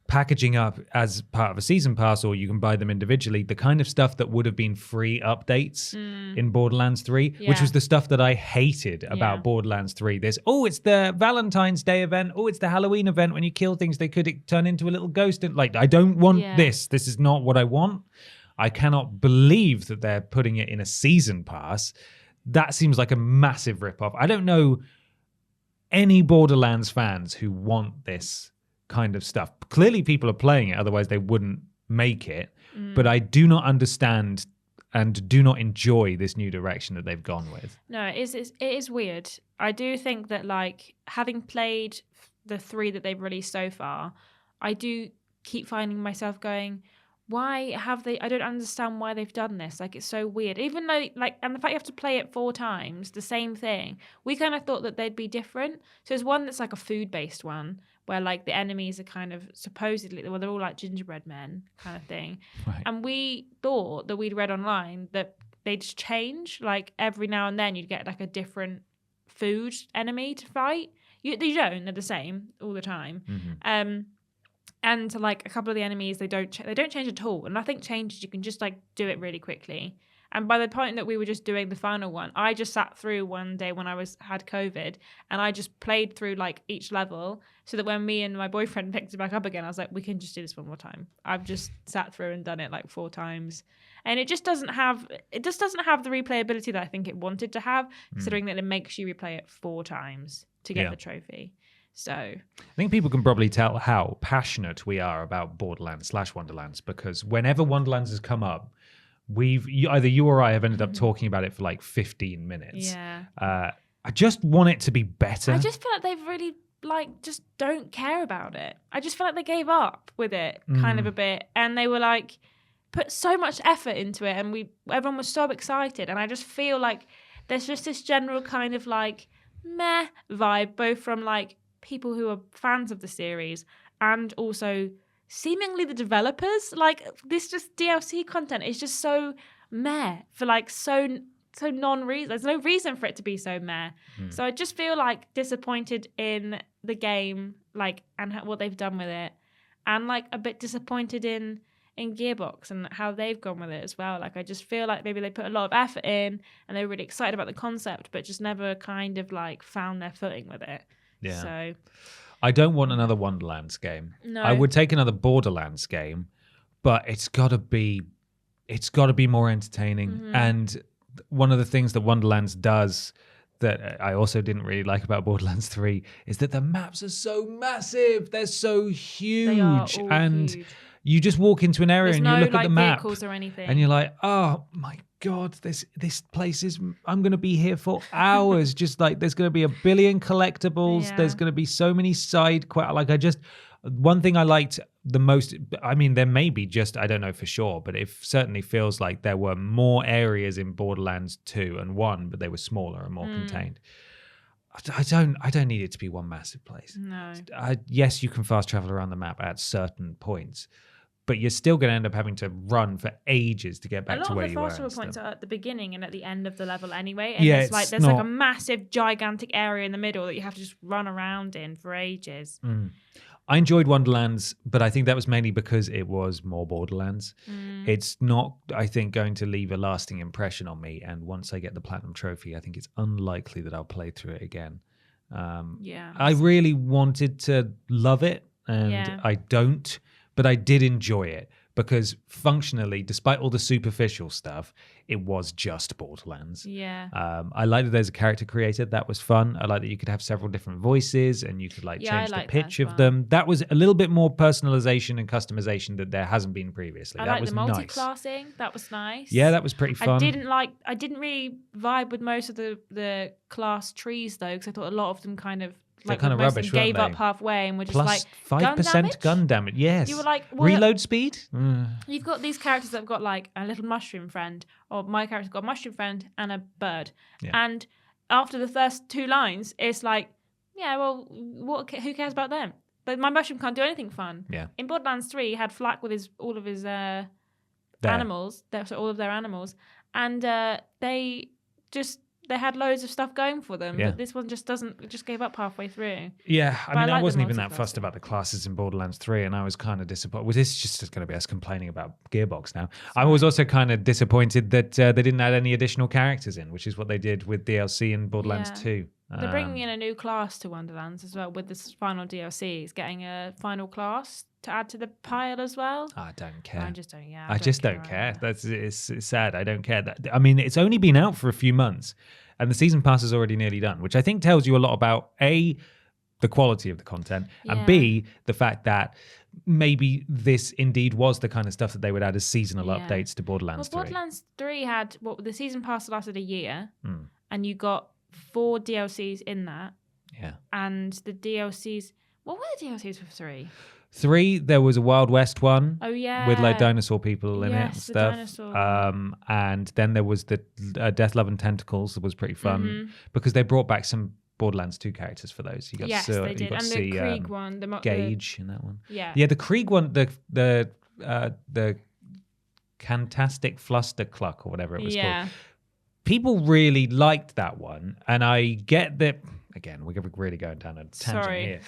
packaging up as part of a season pass, or you can buy them individually, the kind of stuff that would have been free updates in Borderlands 3, which was the stuff that I hated about Borderlands 3. There's, it's the Valentine's Day event, it's the Halloween event, when you kill things they could turn into a little ghost, and like, I don't want this is not what I want. I cannot believe that they're putting it in a season pass. That seems like a massive rip-off. I don't know any Borderlands fans who want this kind of stuff. Clearly people are playing it, otherwise they wouldn't make it. But I do not understand and do not enjoy this new direction that they've gone with. No, it is weird. I do think that, like, having played the 3 that they've released so far, I do keep finding myself going, why have they? I don't understand why they've done this. Like, it's so weird. Even though, like, and the fact you have to play it 4 times, the same thing. We kind of thought that they'd be different. So there's one that's like a food-based one, where like the enemies are kind of supposedly, well, they're all like gingerbread men kind of thing. Right. And we thought that we'd read online that they'd just change. Like every now and then you'd get like a different food enemy to fight. You don't. They're the same all the time. And like a couple of the enemies, they don't change at all. And nothing changes. You can just like do it really quickly. And by the point that we were just doing the final one, I just sat through one day when I had COVID, and I just played through like each level, so that when me and my boyfriend picked it back up again, I was like, we can just do this one more time. I've just sat through and done it like 4 times. And it doesn't have the replayability that I think it wanted to have, considering that it makes you replay it 4 times to get the trophy. So I think people can probably tell how passionate we are about Borderlands/Wonderlands, because whenever Wonderlands has come up, either you or I have ended up talking about it for like 15 minutes. Yeah. I just want it to be better. I just feel like they've really like just don't care about it. I just feel like they gave up with it kind of a bit, and they were like put so much effort into it, and everyone was so excited, and I just feel like there's just this general kind of like meh vibe, both from like people who are fans of the series and also seemingly the developers. Like, this just DLC content is just so meh for like so non-reason. There's no reason for it to be so meh. So I just feel like disappointed in the game, like, and what they've done with it, and like a bit disappointed in Gearbox and how they've gone with it as well. Like, I just feel like maybe they put a lot of effort in and they were really excited about the concept, but just never kind of like found their footing with it. Yeah. So I don't want another Wonderlands game. No. I would take another Borderlands game, but it's got to be more entertaining. And one of the things that Wonderlands does that I also didn't really like about Borderlands 3 is that the maps are so massive. They're so huge. They are all and huge. You just walk into an area and you look at the map vehicles or anything, and you're like, oh my God, this place is, I'm going to be here for hours. Just like, there's going to be a billion collectibles. Yeah. There's going to be so many one thing I liked the most, I mean, there may be just, I don't know for sure, but it certainly feels like there were more areas in Borderlands 2 and 1, but they were smaller and more contained. I don't need it to be one massive place. No. Yes, you can fast travel around the map at certain points, but you're still going to end up having to run for ages to get back to where you were. A lot of the fast travel points are at the beginning and at the end of the level anyway. And yeah, it's like there's like a massive, gigantic area in the middle that you have to just run around in for ages. I enjoyed Wonderlands, but I think that was mainly because it was more Borderlands. It's not, I think, going to leave a lasting impression on me. And once I get the Platinum Trophy, I think it's unlikely that I'll play through it again. I really wanted to love it, and I don't. But I did enjoy it because functionally, despite all the superficial stuff, it was just Borderlands. Yeah. I like that there's a character creator. That was fun. I like that you could have several different voices and you could change the pitch of them. That was a little bit more personalization and customization that there hasn't been previously. I that like was the nice. multi-classing. That was nice. Yeah, that was pretty fun. I didn't really vibe with most of the class trees though, because I thought a lot of them kind of kind of rubbish, gave up halfway and were just Plus 5% gun damage. Yes. You were like, reload speed. You've got these characters that have got like a little mushroom friend, or my character's got a mushroom friend and a bird. Yeah. And after the first 2 lines, it's like, yeah, well, who cares about them? But my mushroom can't do anything fun. Yeah. In Borderlands 3, he had Flack with all of his animals, so all of their animals, and they had loads of stuff going for them, but this one just gave up halfway through. Yeah, I wasn't even that multi-class fussed about the classes in Borderlands 3, and I was kind of disappointed. Well, this is just going to be us complaining about Gearbox now. I was also kind of disappointed that they didn't add any additional characters in, which is what they did with DLC in Borderlands 2. They're bringing in a new class to Wonderlands as well with this final DLC. It's getting a final class to add to the pile as well. I don't care. I just don't. Yeah, I just don't care. It's sad. I don't care. I mean, it's only been out for a few months, and the season pass is already nearly done, which I think tells you a lot about A, the quality of the content, and B, the fact that maybe this indeed was the kind of stuff that they would add as seasonal updates to Borderlands 3. Borderlands 3 had the season pass lasted a year, and you got 4 DLCs in that. Yeah. And the DLCs, what were the DLCs for 3? 3, there was a Wild West one. Oh yeah, with like dinosaur people in it and stuff. And then there was the Death, Love and Tentacles that was pretty fun because they brought back some Borderlands 2 characters for those. You got they did. You got and to see the Krieg one, Gage in that one. Yeah, the Krieg one, the Fantastic Fluster Cluck or whatever it was called. People really liked that one, and I get that. Again, we're really going down a tangent here.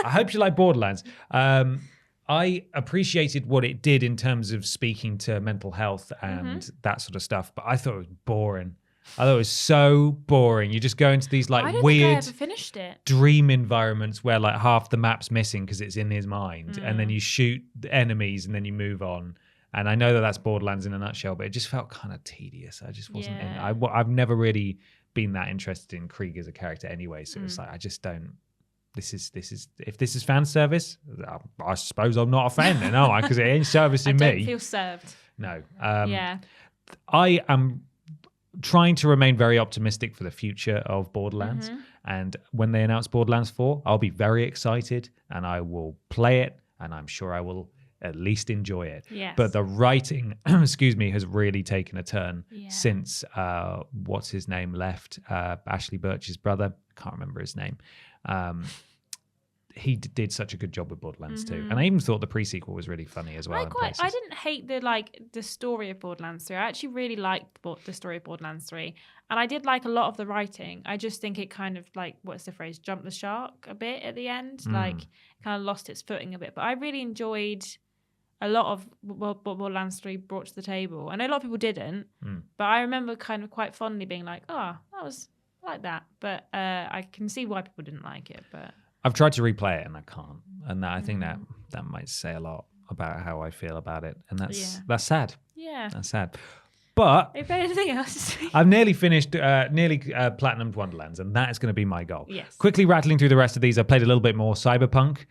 I hope you like Borderlands. I appreciated what it did in terms of speaking to mental health and that sort of stuff, but I thought it was boring. I thought it was so boring. You just go into these weird I ever finished it. Dream environments where like half the map's missing because it's in his mind, and then you shoot enemies and then you move on. And I know that that's Borderlands in a nutshell, but it just felt kind of tedious. I just wasn't in it. I've never really been that interested in Krieg as a character anyway, so it's like I just don't. This is if this is fan service, I suppose I'm not a fan then, am I? Because it ain't servicing me. I don't feel served. No. I am trying to remain very optimistic for the future of Borderlands, and when they announce Borderlands 4, I'll be very excited and I will play it, and I'm sure I will at least enjoy it. Yes. But the writing, has really taken a turn since what's his name left, Ashley Birch's brother. Can't remember his name. He did such a good job with Borderlands 2, and I even thought the pre-sequel was really funny as well. I didn't hate the story of Borderlands 3. I actually really liked the story of Borderlands 3, and I did like a lot of the writing. I just think it kind of what's the phrase, jumped the shark a bit at the end, kind of lost its footing a bit. But I really enjoyed a lot of what Borderlands 3 brought to the table. I know a lot of people didn't, but I remember kind of quite fondly being like, oh, that was like that. But I can see why people didn't like it. But I've tried to replay it and I can't. And I think that might say a lot about how I feel about it. And that's sad. Yeah. That's sad. But have you played anything else? I've nearly finished, platinumed Wonderlands, and that is going to be my goal. Yes. Quickly rattling through the rest of these, I played a little bit more Cyberpunk.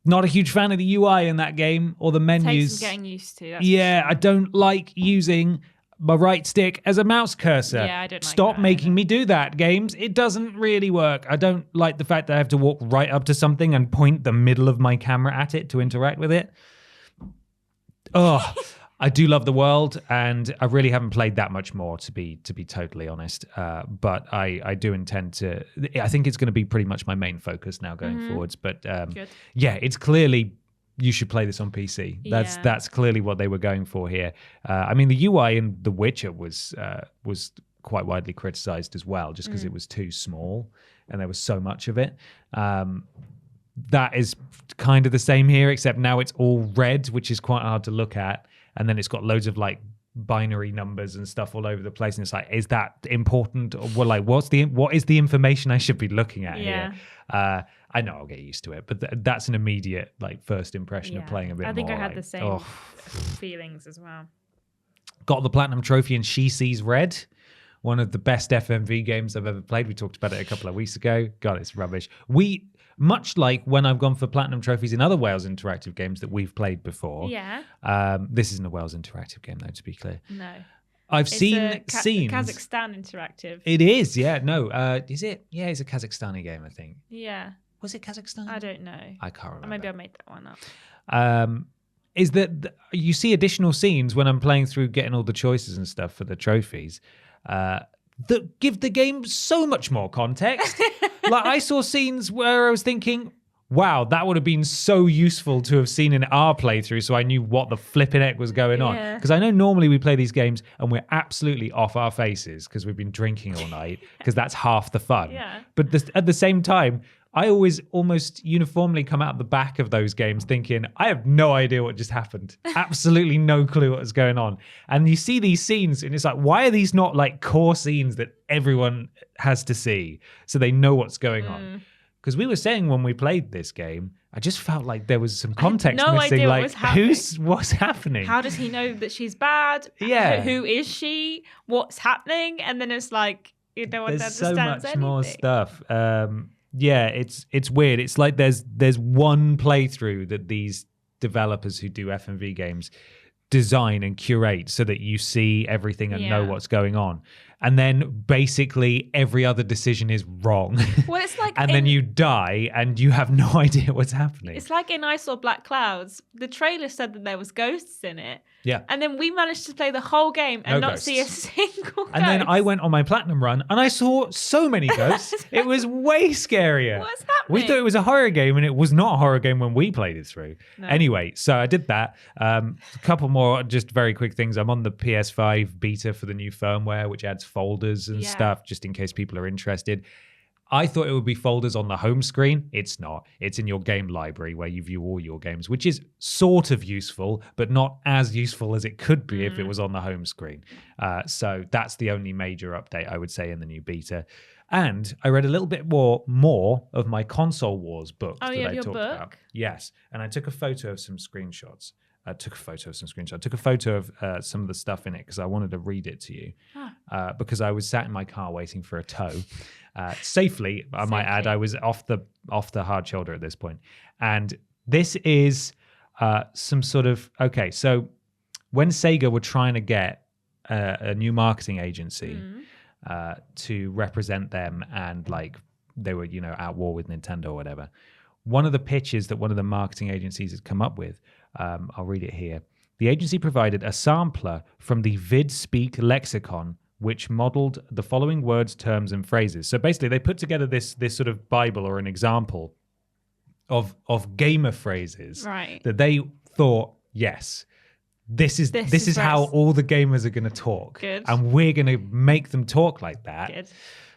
Not a huge fan of the UI in that game or the menus. Takes some getting used to. I don't like using my right stick as a mouse cursor. Yeah, I don't like Stop that making me do that, games. It doesn't really work. I don't like the fact that I have to walk right up to something and point the middle of my camera at it to interact with it. Oh, I do love the world, and I really haven't played that much more, to be totally honest. But I do intend to. I think it's going to be pretty much my main focus now going forwards. But it's clearly you should play this on PC. That's clearly what they were going for here. I mean, the UI in The Witcher was quite widely criticized as well, just because it was too small and there was so much of it. That is kind of the same here, except now it's all red, which is quite hard to look at. And then it's got loads of binary numbers and stuff all over the place. And it's like, is that important? Or what is the information I should be looking at here? I know I'll get used to it, but that's an immediate first impression of playing a bit more. I think I had the same feelings as well. Got the Platinum Trophy in She Sees Red, one of the best FMV games I've ever played. We talked about it a couple of weeks ago. God, it's rubbish. Much like when I've gone for Platinum Trophies in other Wales Interactive games that we've played before. Yeah. This isn't a Wales Interactive game, though, to be clear. No. I've seen scenes. Kazakhstan Interactive. It is, yeah. No, is it? Yeah, it's a Kazakhstani game, I think. Yeah. Was it Kazakhstan? I don't know. I can't remember. Maybe I made that one up. Is that you see additional scenes when I'm playing through getting all the choices and stuff for the trophies that give the game so much more context. Like I saw scenes where I was thinking, wow, that would have been so useful to have seen in our playthrough so I knew what the flipping heck was going on. Because I know normally we play these games and we're absolutely off our faces because we've been drinking all night because that's half the fun. Yeah. But at the same time, I always almost uniformly come out the back of those games thinking, I have no idea what just happened. Absolutely no clue what was going on. And you see these scenes and it's like, why are these not like core scenes that everyone has to see so they know what's going on? Because we were saying when we played this game, I just felt like there was some context no missing. Idea like, what was happening. what's happening? How does he know that she's bad? Yeah. Who is she? What's happening? And then it's like, you know, what there's so understands much anything. more stuff. Yeah, it's weird. It's like there's one playthrough that these developers who do FMV games design and curate so that you see everything and know what's going on. And then basically every other decision is wrong. Well, it's like and then you die and you have no idea what's happening. It's like in I Saw Black Clouds. The trailer said that there was ghosts in it. Yeah. And then we managed to play the whole game and not see a single ghost. And then I went on my platinum run and I saw so many ghosts. It was way scarier. What's happening? We thought it was a horror game and it was not a horror game when we played it through. No. Anyway, so I did that. A couple more just very quick things. I'm on the PS5 beta for the new firmware, which adds folders and stuff just in case people are interested. I thought it would be folders on the home screen. It's not. It's in your game library where you view all your games, which is sort of useful, but not as useful as it could be if it was on the home screen. So that's the only major update I would say in the new beta. And I read a little bit more of my Console Wars book that I talked about. Yes. And I took a photo of some screenshots. I took a photo of some of the stuff in it because I wanted to read it to you. Because I was sat in my car waiting for a tow. Safely, I might add. I was off the hard shoulder at this point. And this is some sort of... Okay, so when Sega were trying to get a new marketing agency to represent them and like they were, at war with Nintendo or whatever, one of the pitches that one of the marketing agencies had come up with, I'll read it here. The agency provided a sampler from the VidSpeak lexicon, which modeled the following words, terms, and phrases. So basically, they put together this sort of Bible or an example of gamer phrases that they thought, yes, this is how all the gamers are going to talk. Good. And we're going to make them talk like that. Good.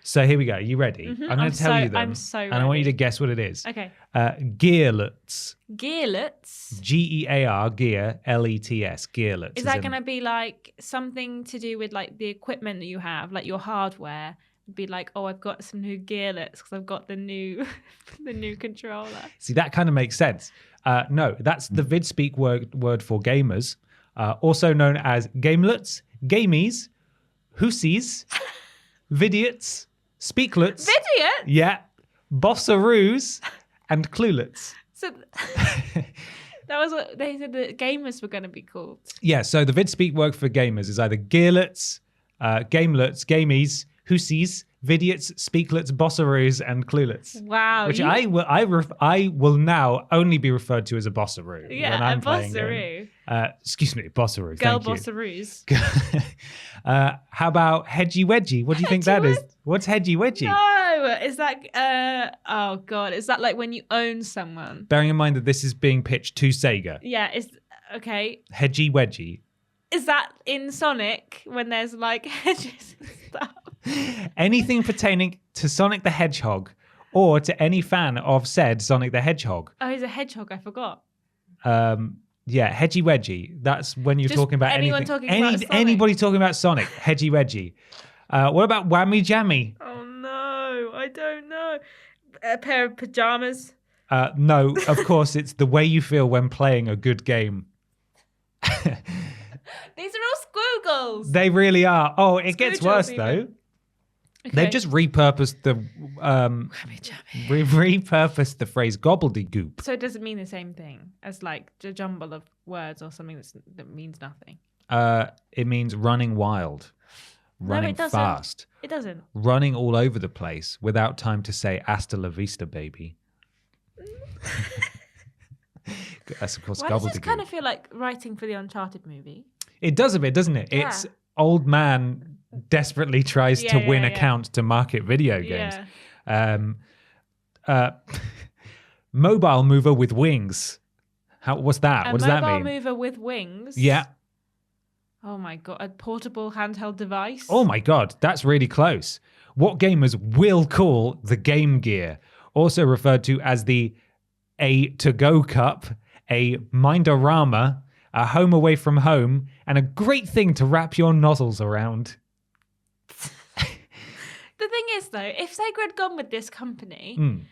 So here we go. Are you ready? I'm going to tell you them. I'm so ready. And I want you to guess what it is. Okay. Gearlets. Gearlets? Gear, gear, Lets. Gearlets. Is that going to be like something to do with like the equipment that you have, like your hardware? Be like, oh, I've got some new gearlets because I've got the new controller. See, that kind of makes sense. No, that's the VidSpeak word for gamers, also known as gamelets, gamies, hoosies, vidiots, speaklets. Vidiot? Yeah. Bossaroos and cluelets. So that was what they said that gamers were going to be called. Yeah, so the VidSpeak word for gamers is either gearlets, gamelets, gamies, hoosies, vidiots, speaklets, bossaroos, and cluelets. Wow. Which I will now only be referred to as a bossaroo. Yeah, when I'm a playing bossaroo. Excuse me, bossaroo. Girl thank you. bossaroos. How about hedgy wedgy? What do you think that is? What's hedgy wedgy? No, is that oh god, is that like when you own someone? Bearing in mind that this is being pitched to Sega. Yeah, okay. Hedgy wedgy. Is that in Sonic when there's like hedges and stuff? Anything pertaining to Sonic the Hedgehog or to any fan of said Sonic the Hedgehog. Oh, he's a hedgehog, I forgot. Yeah, hedgy wedgy. That's when you're Just talking about anyone anything. talking about Sonic. Anybody talking about Sonic, hedgy wedgy. What about whammy jammy? Oh no, I don't know. A pair of pajamas. No, of course, it's the way you feel when playing a good game. These are all school Bengals. They really are. Oh, it gets Screwjob worse even. though. Okay. They've just repurposed the repurposed the phrase gobbledygook. So it doesn't mean the same thing as like a jumble of words or something that means nothing. It means running wild, running it doesn't. fast, It doesn't. running all over the place without time to say "hasta la vista, baby." That's of course Why does this gobbledygook. kind of feel like writing for the Uncharted movie? It does a bit, doesn't it? Yeah. It's old man desperately tries to win account to market video games. Yeah. Mobile mover with wings. What's that? What does that mean? A mobile mover with wings? Yeah. Oh my God. A portable handheld device? Oh my God, that's really close. What gamers will call the Game Gear, also referred to as the A To Go Cup, a Mindorama, a home away from home, and a great thing to wrap your nozzles around. The thing is, though, if Sega had gone with this company, Mm.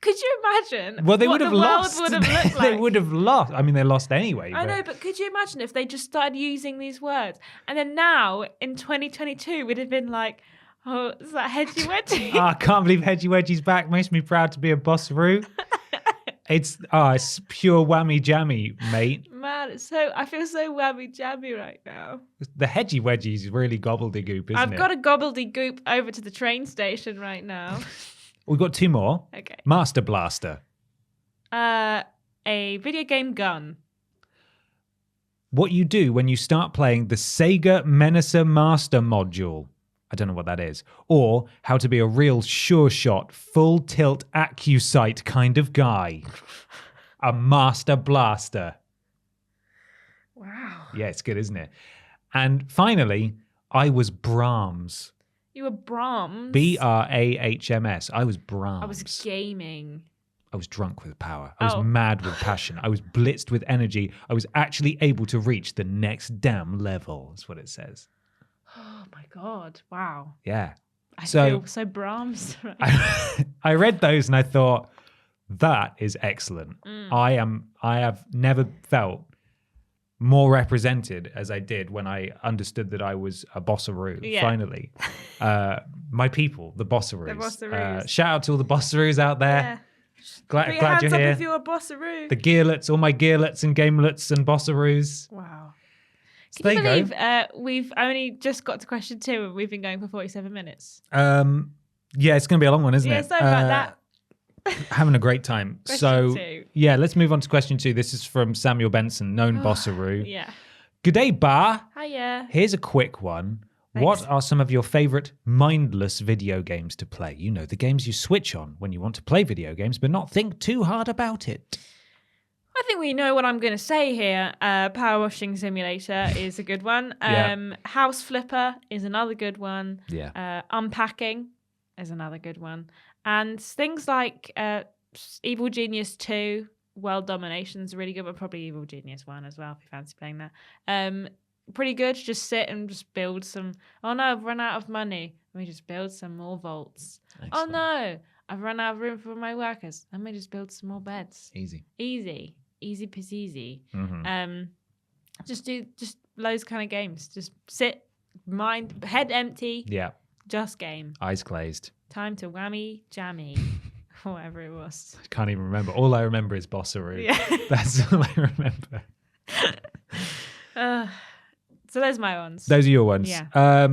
could you imagine Well, they what would have the world lost. would have looked like? They would have lost. I mean, they lost anyway. I know, but could you imagine if they just started using these words? And then now, in 2022, we'd have been like, oh, is that Hedgy Wedgy? Oh, I can't believe Hedgy Wedgy's back. Makes me proud to be a bossaroo. It's pure whammy jammy, mate. Man, I feel so whammy jammy right now. The Hedgy Wedgy's really gobbledygook, isn't I've it? got a gobbledygook over to the train station right now. We've got two more. Okay. Master Blaster. A video game gun. What you do when you start playing the Sega Menacer Master module. I don't know what that is. Or how to be a real sure shot, full tilt AccuSight kind of guy. A Master Blaster. Wow. Yeah, it's good, isn't it? And finally, I was Brahms. You were Brahms. Brahms. I was Brahms. I was gaming. I was drunk with power. I was mad with passion. I was blitzed with energy. I was actually able to reach the next damn level. That's what it says. Oh my God. Wow. Yeah. I So- feel so Brahms. Right? I read those and I thought, that is excellent. I have never felt more represented as I did when I understood that I was a bossaroo. Yeah. Finally. My people, the bossaroos. The bossaroos. Shout out to all the bossaroos out there. Yeah. Glad Put your you're hands up here. if you're a bossaroo. The gearlets, all my gearlets and gamelets and bossaroos. Wow. So Can you there you believe we've only just got to question 2 and we've been going for 47 minutes? go. Yeah, it's going to be a long one, isn't Yeah, it? sorry about that. Having a great time. Question So, 2. yeah, let's move on to question 2. This is from Samuel Benson, known bossaroo. Yeah. Good day, Bar. Hiya. Here's a quick one. Thanks. What are some of your favorite mindless video games to play? You know, the games you switch on when you want to play video games, but not think too hard about it. I think we know what I'm going to say here. Power washing simulator is a good one. Yeah. House flipper is another good one. Yeah. Unpacking is another good one. And things like Evil Genius 2, World Domination's a really good one. Probably Evil Genius 1 as well, if you fancy playing that. Pretty good. Just sit and just build some. Oh no, I've run out of money. Let me just build some more vaults. Excellent. Oh no, I've run out of room for my workers. Let me just build some more beds. Easy. Easy peasy. Mm-hmm. Just those kind of games. Just sit, head empty, Yeah. just game. Eyes glazed. Time to whammy jammy, whatever it was. I can't even remember. All I remember is bossaroo. Yeah. That's all I remember. So those are my ones. Those are your ones. Yeah.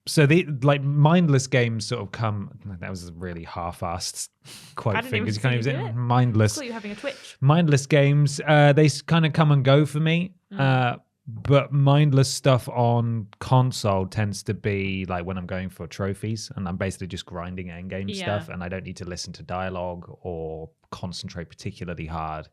So the mindless games sort of come. That was a really half-assed quote I didn't thing even because you can't see even you say do it. mindless. I thought you were having a twitch. Mindless games, they kind of come and go for me. But mindless stuff on console tends to be like when I'm going for trophies and I'm basically just grinding endgame stuff and I don't need to listen to dialogue or concentrate particularly hard.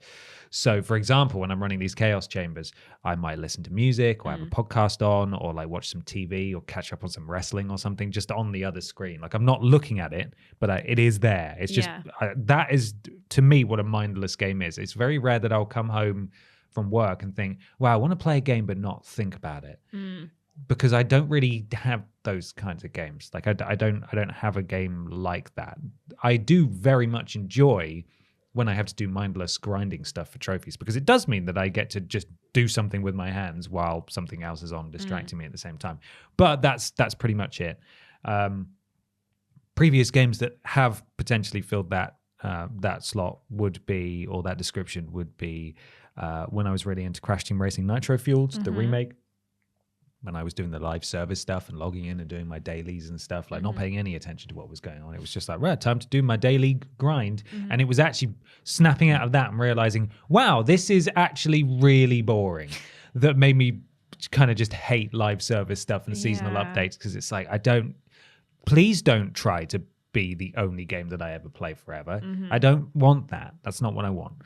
So, for example, when I'm running these chaos chambers, I might listen to music or have a podcast on or like watch some TV or catch up on some wrestling or something just on the other screen. Like I'm not looking at it, but it is there. It's just that is to me what a mindless game is. It's very rare that I'll come home from work and think, wow, I want to play a game but not think about it. Because I don't really have those kinds of games. Like I don't have a game like that. I do very much enjoy when I have to do mindless grinding stuff for trophies, because it does mean that I get to just do something with my hands while something else is on distracting me at the same time. But that's pretty much it. Previous games that have potentially filled that slot would be, or that description would be, when I was really into Crash Team Racing Nitro Fueled, the remake. When I was doing the live service stuff and logging in and doing my dailies and stuff, like not paying any attention to what was going on. It was just like, right, time to do my daily grind. And it was actually snapping out of that and realizing, wow, this is actually really boring. That made me kind of just hate live service stuff and seasonal updates, because it's like, please don't try to be the only game that I ever play forever. I don't want that. That's not what I want.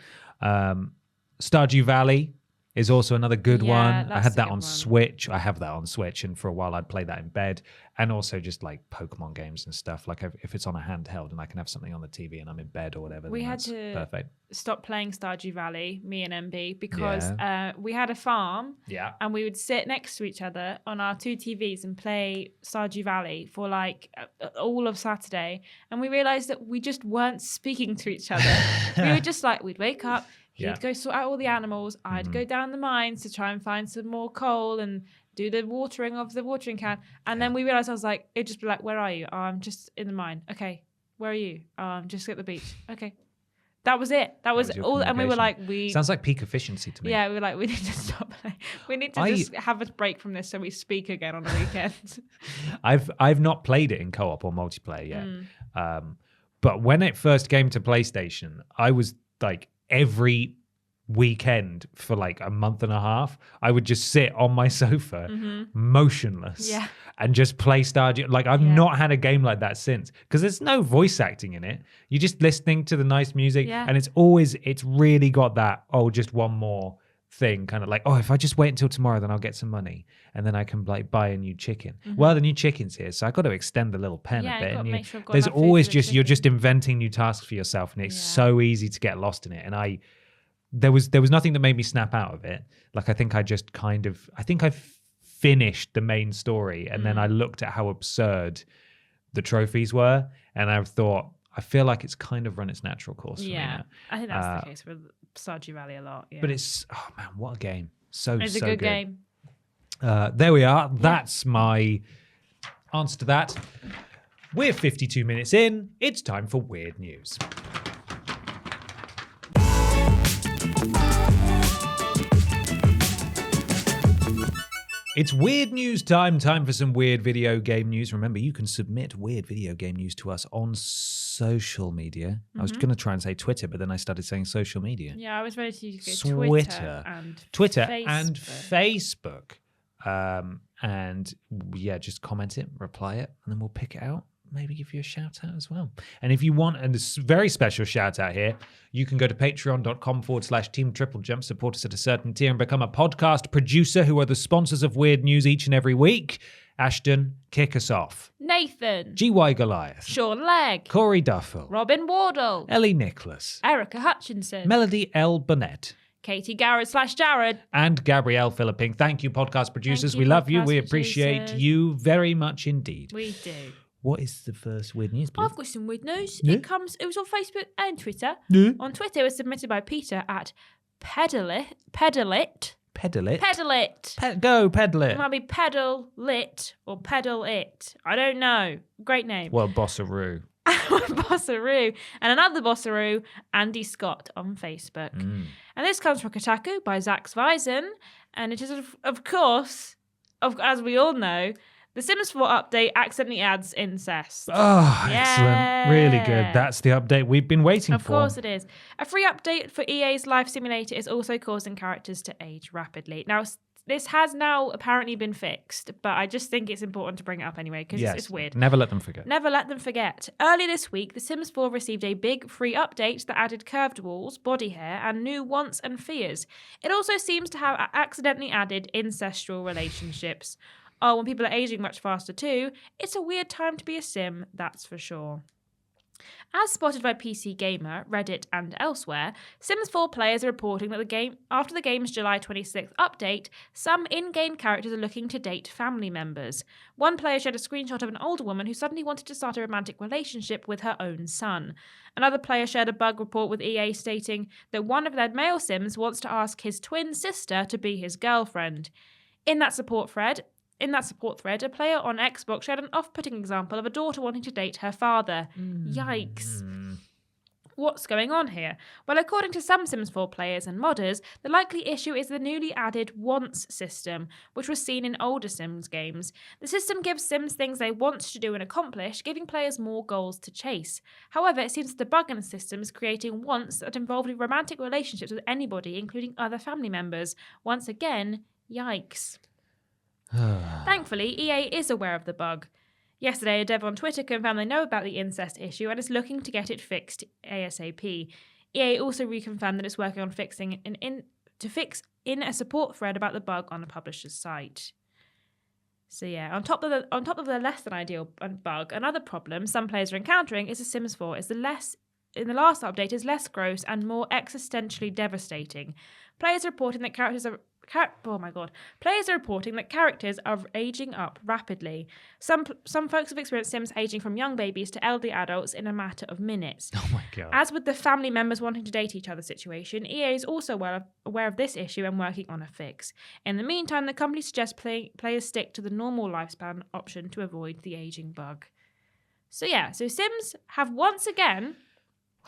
Stardew Valley is also another good one. I had that on Switch. I have that on Switch, and for a while I'd play that in bed. And also just like Pokemon games and stuff. Like if it's on a handheld and I can have something on the TV and I'm in bed or whatever, we had to perfect. Stop playing Stardew Valley, me and MB, because we had a farm. Yeah. And we would sit next to each other on our 2 TVs and play Stardew Valley for like all of Saturday. And we realized that we just weren't speaking to each other. We were just like, we'd wake up. He'd go sort out all the animals. I'd go down the mines to try and find some more coal and do the watering of the watering can. And then we realized, I was like, it'd just be like, where are you? Oh, I'm just in the mine. Okay. Where are you? Oh, I'm just at the beach. Okay. That was it. That was all. And we were like, sounds like peak efficiency to me. Yeah, we were like, we need to stop. We need to just have a break from this so we speak again on the weekend. I've not played it in co-op or multiplayer yet. But when it first came to PlayStation, I was like, every weekend for like a month and a half, I would just sit on my sofa motionless and just play Stardew. Like I've not had a game like that since, because there's no voice acting in it. You're just listening to the nice music, and it's really got that, just one more thing, kind of like, if I just wait until tomorrow, then I'll get some money and then I can like buy a new chicken. Well, the new chicken's here, so I got to extend the little pen a bit. And there's always you're just inventing new tasks for yourself, and it's so easy to get lost in it. And there was nothing that made me snap out of it. Like I think I finished the main story, and then I looked at how absurd the trophies were, and I thought, I feel like it's kind of run its natural course for me now. I think that's the case with Stardew Valley a lot. Yeah. But it's, man, what a game. It's a good game. There we are. That's my answer to that. We're 52 minutes in. It's time for Weird News. It's Weird News time for some weird video game news. Remember, you can submit weird video game news to us on social media. I was going to try and say Twitter, but then I started saying social media. Yeah, I was ready to go Twitter and Facebook. And just comment it, reply it, and then we'll pick it out. Maybe give you a shout out as well. And if you want a very special shout out here, you can go to patreon.com/Team TripleJump, support us at a certain tier, and become a podcast producer, who are the sponsors of Weird News each and every week. Ashton, kick us off. Nathan. GY Goliath. Sean Legg. Corey Duffel. Robin Wardle. Ellie Nicholas. Erica Hutchinson. Melody L. Burnett. Katie Garrett/Jared. And Gabrielle Philipping. Thank you, podcast producers. We love you. We appreciate you very much indeed. We do. What is the first weird news, please? I've got some weird news. Yeah. It was on Facebook and Twitter. Yeah. On Twitter, it was submitted by Peter at Pedalit. Pedal it. Go pedal it. It might be pedal lit or pedal it. I don't know. Great name. Well, Bossaroo. Bossaroo. And another Bossaroo, Andy Scott on Facebook. And this comes from Kotaku by Zach Svisen. And it is, of course, as we all know, The Sims 4 update accidentally adds incest. Oh, excellent. Really good. That's the update we've been waiting for. Of course it is. A free update for EA's Life Simulator is also causing characters to age rapidly. Now, this has now apparently been fixed, but I just think it's important to bring it up anyway because it's weird. Never let them forget. Never let them forget. Earlier this week, The Sims 4 received a big free update that added curved walls, body hair, and new wants and fears. It also seems to have accidentally added incestual relationships. Oh, when people are aging much faster too, it's a weird time to be a sim, that's for sure. As spotted by PC Gamer, Reddit, and elsewhere, Sims 4 players are reporting that after the game's July 26th update, some in-game characters are looking to date family members. One player shared a screenshot of an older woman who suddenly wanted to start a romantic relationship with her own son. Another player shared a bug report with EA stating that one of their male Sims wants to ask his twin sister to be his girlfriend. In that support thread, a player on Xbox shared an off-putting example of a daughter wanting to date her father. Yikes. What's going on here? Well, according to some Sims 4 players and modders, the likely issue is the newly added wants system, which was seen in older Sims games. The system gives Sims things they want to do and accomplish, giving players more goals to chase. However, it seems that the bug in the system is creating wants that involve romantic relationships with anybody, including other family members. Once again, yikes. Thankfully, EA is aware of the bug. Yesterday, a dev on Twitter confirmed they know about the incest issue and is looking to get it fixed ASAP. EA also reconfirmed that it's working on fixing in a support thread about the bug on the publisher's site. So yeah, on top of the less than ideal bug, another problem some players are encountering is The Sims 4 in the last update is less gross and more existentially devastating. Players are reporting that characters are aging up rapidly. Some folks have experienced Sims aging from young babies to elderly adults in a matter of minutes. Oh my God. As with the family members wanting to date each other situation, EA is also aware of this issue and working on a fix. In the meantime, the company suggests players stick to the normal lifespan option to avoid the aging bug. So Sims have once again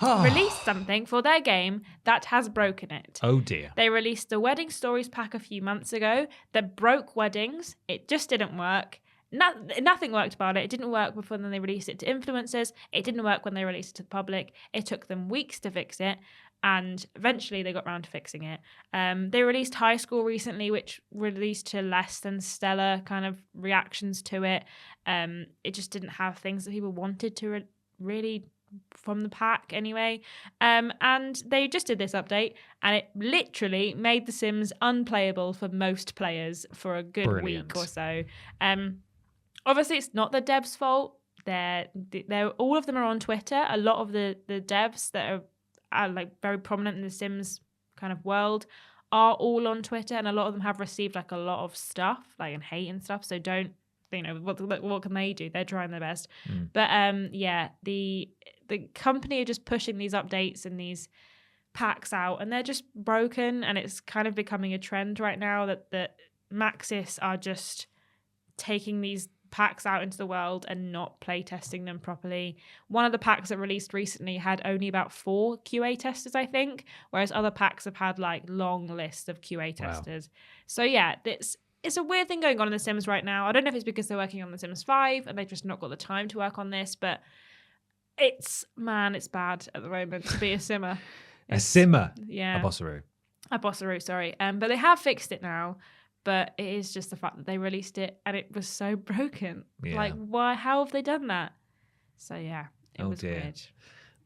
released something for their game that has broken it. Oh dear. They released the Wedding Stories pack a few months ago that broke weddings. It just didn't work. Nothing worked about it. It didn't work before then they released it to influencers. It didn't work when they released it to the public. It took them weeks to fix it. And eventually they got around to fixing it. They released High School recently, which released to less than stellar kind of reactions to it. It just didn't have things that people wanted to really from the pack anyway. And they just did this update and it literally made The Sims unplayable for most players for a good week or so. Obviously, it's not the devs' fault. They're all of them are on Twitter. A lot of the devs that are like very prominent in the Sims kind of world are all on Twitter, and a lot of them have received like a lot of stuff, like and hate and stuff. So don't, what can they do? They're trying their best. But the company are just pushing these updates and these packs out, and they're just broken, and it's kind of becoming a trend right now that Maxis are just taking these packs out into the world and not play testing them properly. One of the packs that released recently had only about 4 QA testers, I think, whereas other packs have had like long lists of QA testers. Wow. So yeah, it's a weird thing going on in The Sims right now. I don't know if it's because they're working on The Sims 5 and they've just not got the time to work on this, but it's bad at the moment to be a simmer. A simmer? Yeah. A bossaroo, sorry. But they have fixed it now. But it is just the fact that they released it and it was so broken. Yeah. Like, why? How have they done that? So, yeah, it was weird.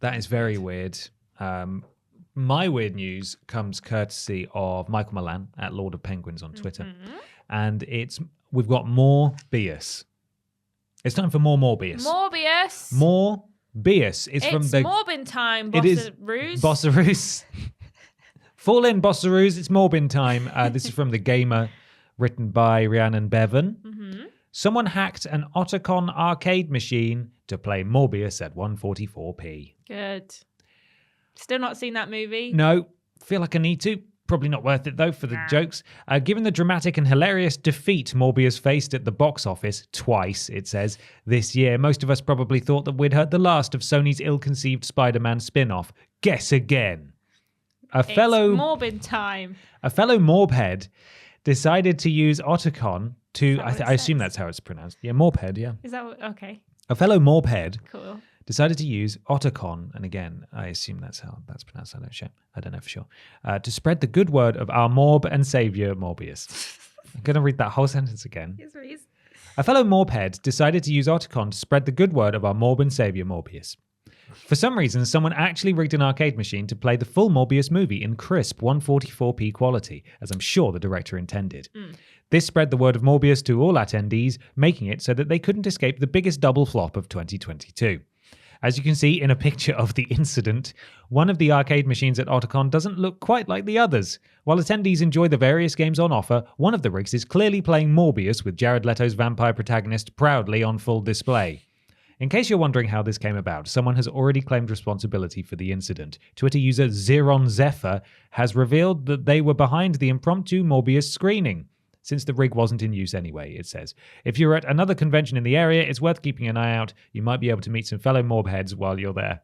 That is very weird. My weird news comes courtesy of Michael Milan at Lord of Penguins on Twitter. Mm-hmm. And we've got Morbius. It's time for more Morbius. Morbius. It's from the Morbin time, Bossaroos. Bossaroos. Fall in, Bossaroos. It's Morbin time. This is from The Gamer, written by Rhiannon Bevan. Mm-hmm. Someone hacked an Otacon arcade machine to play Morbius at 144p. Good. Still not seen that movie? No. Feel like I need to. Probably not worth it, though, for the jokes. Given the dramatic and hilarious defeat Morbius faced at the box office, twice, it says, this year, most of us probably thought that we'd heard the last of Sony's ill-conceived Spider-Man spin-off. Guess again. It's Morbin time. A fellow Morbhead decided to use Otacon to... I assume that's how it's pronounced. Yeah, Morbhead, yeah. Is that okay? A fellow Morbhead cool. decided to use Otacon, and again, I assume that's how that's pronounced. I don't know for sure. To spread the good word of our Morb and Saviour Morbius. I'm going to read that whole sentence again. Yes, please. A fellow Morbhead decided to use Otacon to spread the good word of our Morb and Saviour Morbius. For some reason, someone actually rigged an arcade machine to play the full Morbius movie in crisp 144p quality, as I'm sure the director intended. This spread the word of Morbius to all attendees, making it so that they couldn't escape the biggest double flop of 2022. As you can see in a picture of the incident, one of the arcade machines at Otacon doesn't look quite like the others. While attendees enjoy the various games on offer, one of the rigs is clearly playing Morbius with Jared Leto's vampire protagonist proudly on full display. In case you're wondering how this came about, someone has already claimed responsibility for the incident. Twitter user Zeron Zephyr has revealed that they were behind the impromptu Morbius screening, since the rig wasn't in use anyway, it says. If you're at another convention in the area, it's worth keeping an eye out. You might be able to meet some fellow Morb heads while you're there.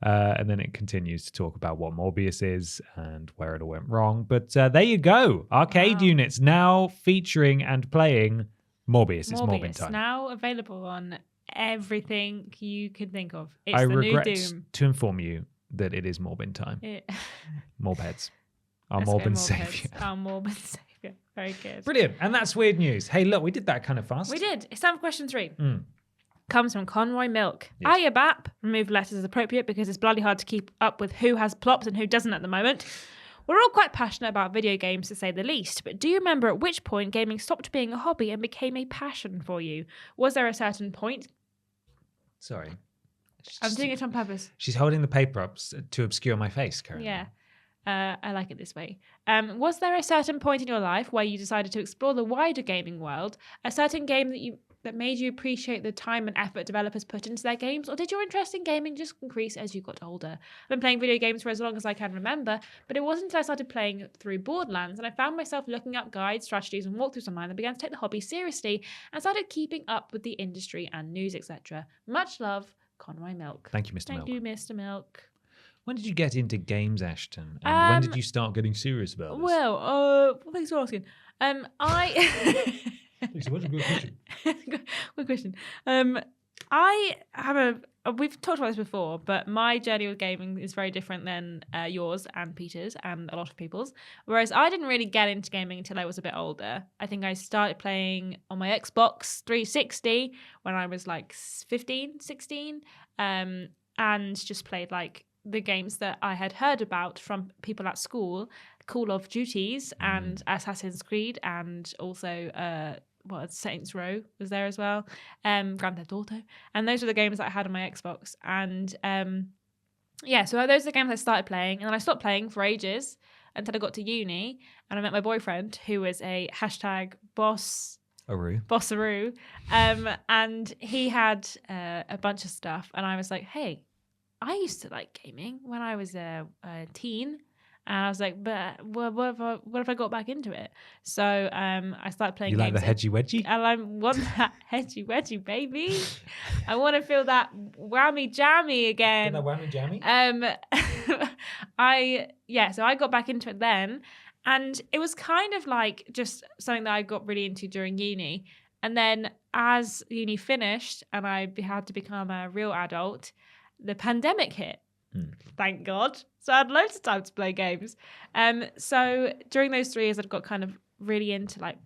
And then it continues to talk about what Morbius is and where it all went wrong. But there you go. Arcade units now featuring and playing Morbius. It's Morbin time. Now available on everything you could think of. It's I the regret new Doom. to inform you that it is Morbin time. Morb heads. Our Morbin saviour. Our Morbin saviour. Very good. Brilliant. And that's weird news. Hey, look, we did that kind of fast. We did. It's time for question 3. Comes from Conroy Milk. Yes. Hiya, Bap. Remove letters as appropriate because it's bloody hard to keep up with who has plops and who doesn't at the moment. We're all quite passionate about video games, to say the least, but do you remember at which point gaming stopped being a hobby and became a passion for you? Was there a certain point? Sorry. I'm doing it on purpose. She's holding the paper up to obscure my face currently. Yeah. I like it this way. Was there a certain point in your life where you decided to explore the wider gaming world, a certain game that made you appreciate the time and effort developers put into their games, or did your interest in gaming just increase as you got older? I've been playing video games for as long as I can remember, but it wasn't until I started playing through Borderlands and I found myself looking up guides, strategies, and walkthroughs online that began to take the hobby seriously and started keeping up with the industry and news, etc. Much love, Conroy Milk. Thank you, Mr. Milk. Thank you, Mr. Milk. When did you get into games, Ashton? And when did you start getting serious about this? Well, thanks for asking. That's a good question. Good question. We've talked about this before, but my journey with gaming is very different than yours and Peter's and a lot of people's. Whereas I didn't really get into gaming until I was a bit older. I think I started playing on my Xbox 360 when I was like 15, 16, and just played like the games that I had heard about from people at school, Call of Duties and Assassin's Creed, and also Saints Row was there as well, Grand Theft Auto, and those were the games that I had on my Xbox. And so those are the games I started playing, and then I stopped playing for ages until I got to uni, and I met my boyfriend, who was a bossaroo, and he had a bunch of stuff, and I was like, hey, I used to like gaming when I was a teen, and I was like, but what if I got back into it? So I started playing games. You like the hedgy wedgy? And I want that hedgy wedgy, baby. I want to feel that whammy jammy again. That whammy jammy? So I got back into it then, and it was kind of like just something that I got really into during uni. And then as uni finished and I had to become a real adult, the pandemic hit. Thank God. So I had loads of time to play games. So during those 3 years, I'd got kind of really into like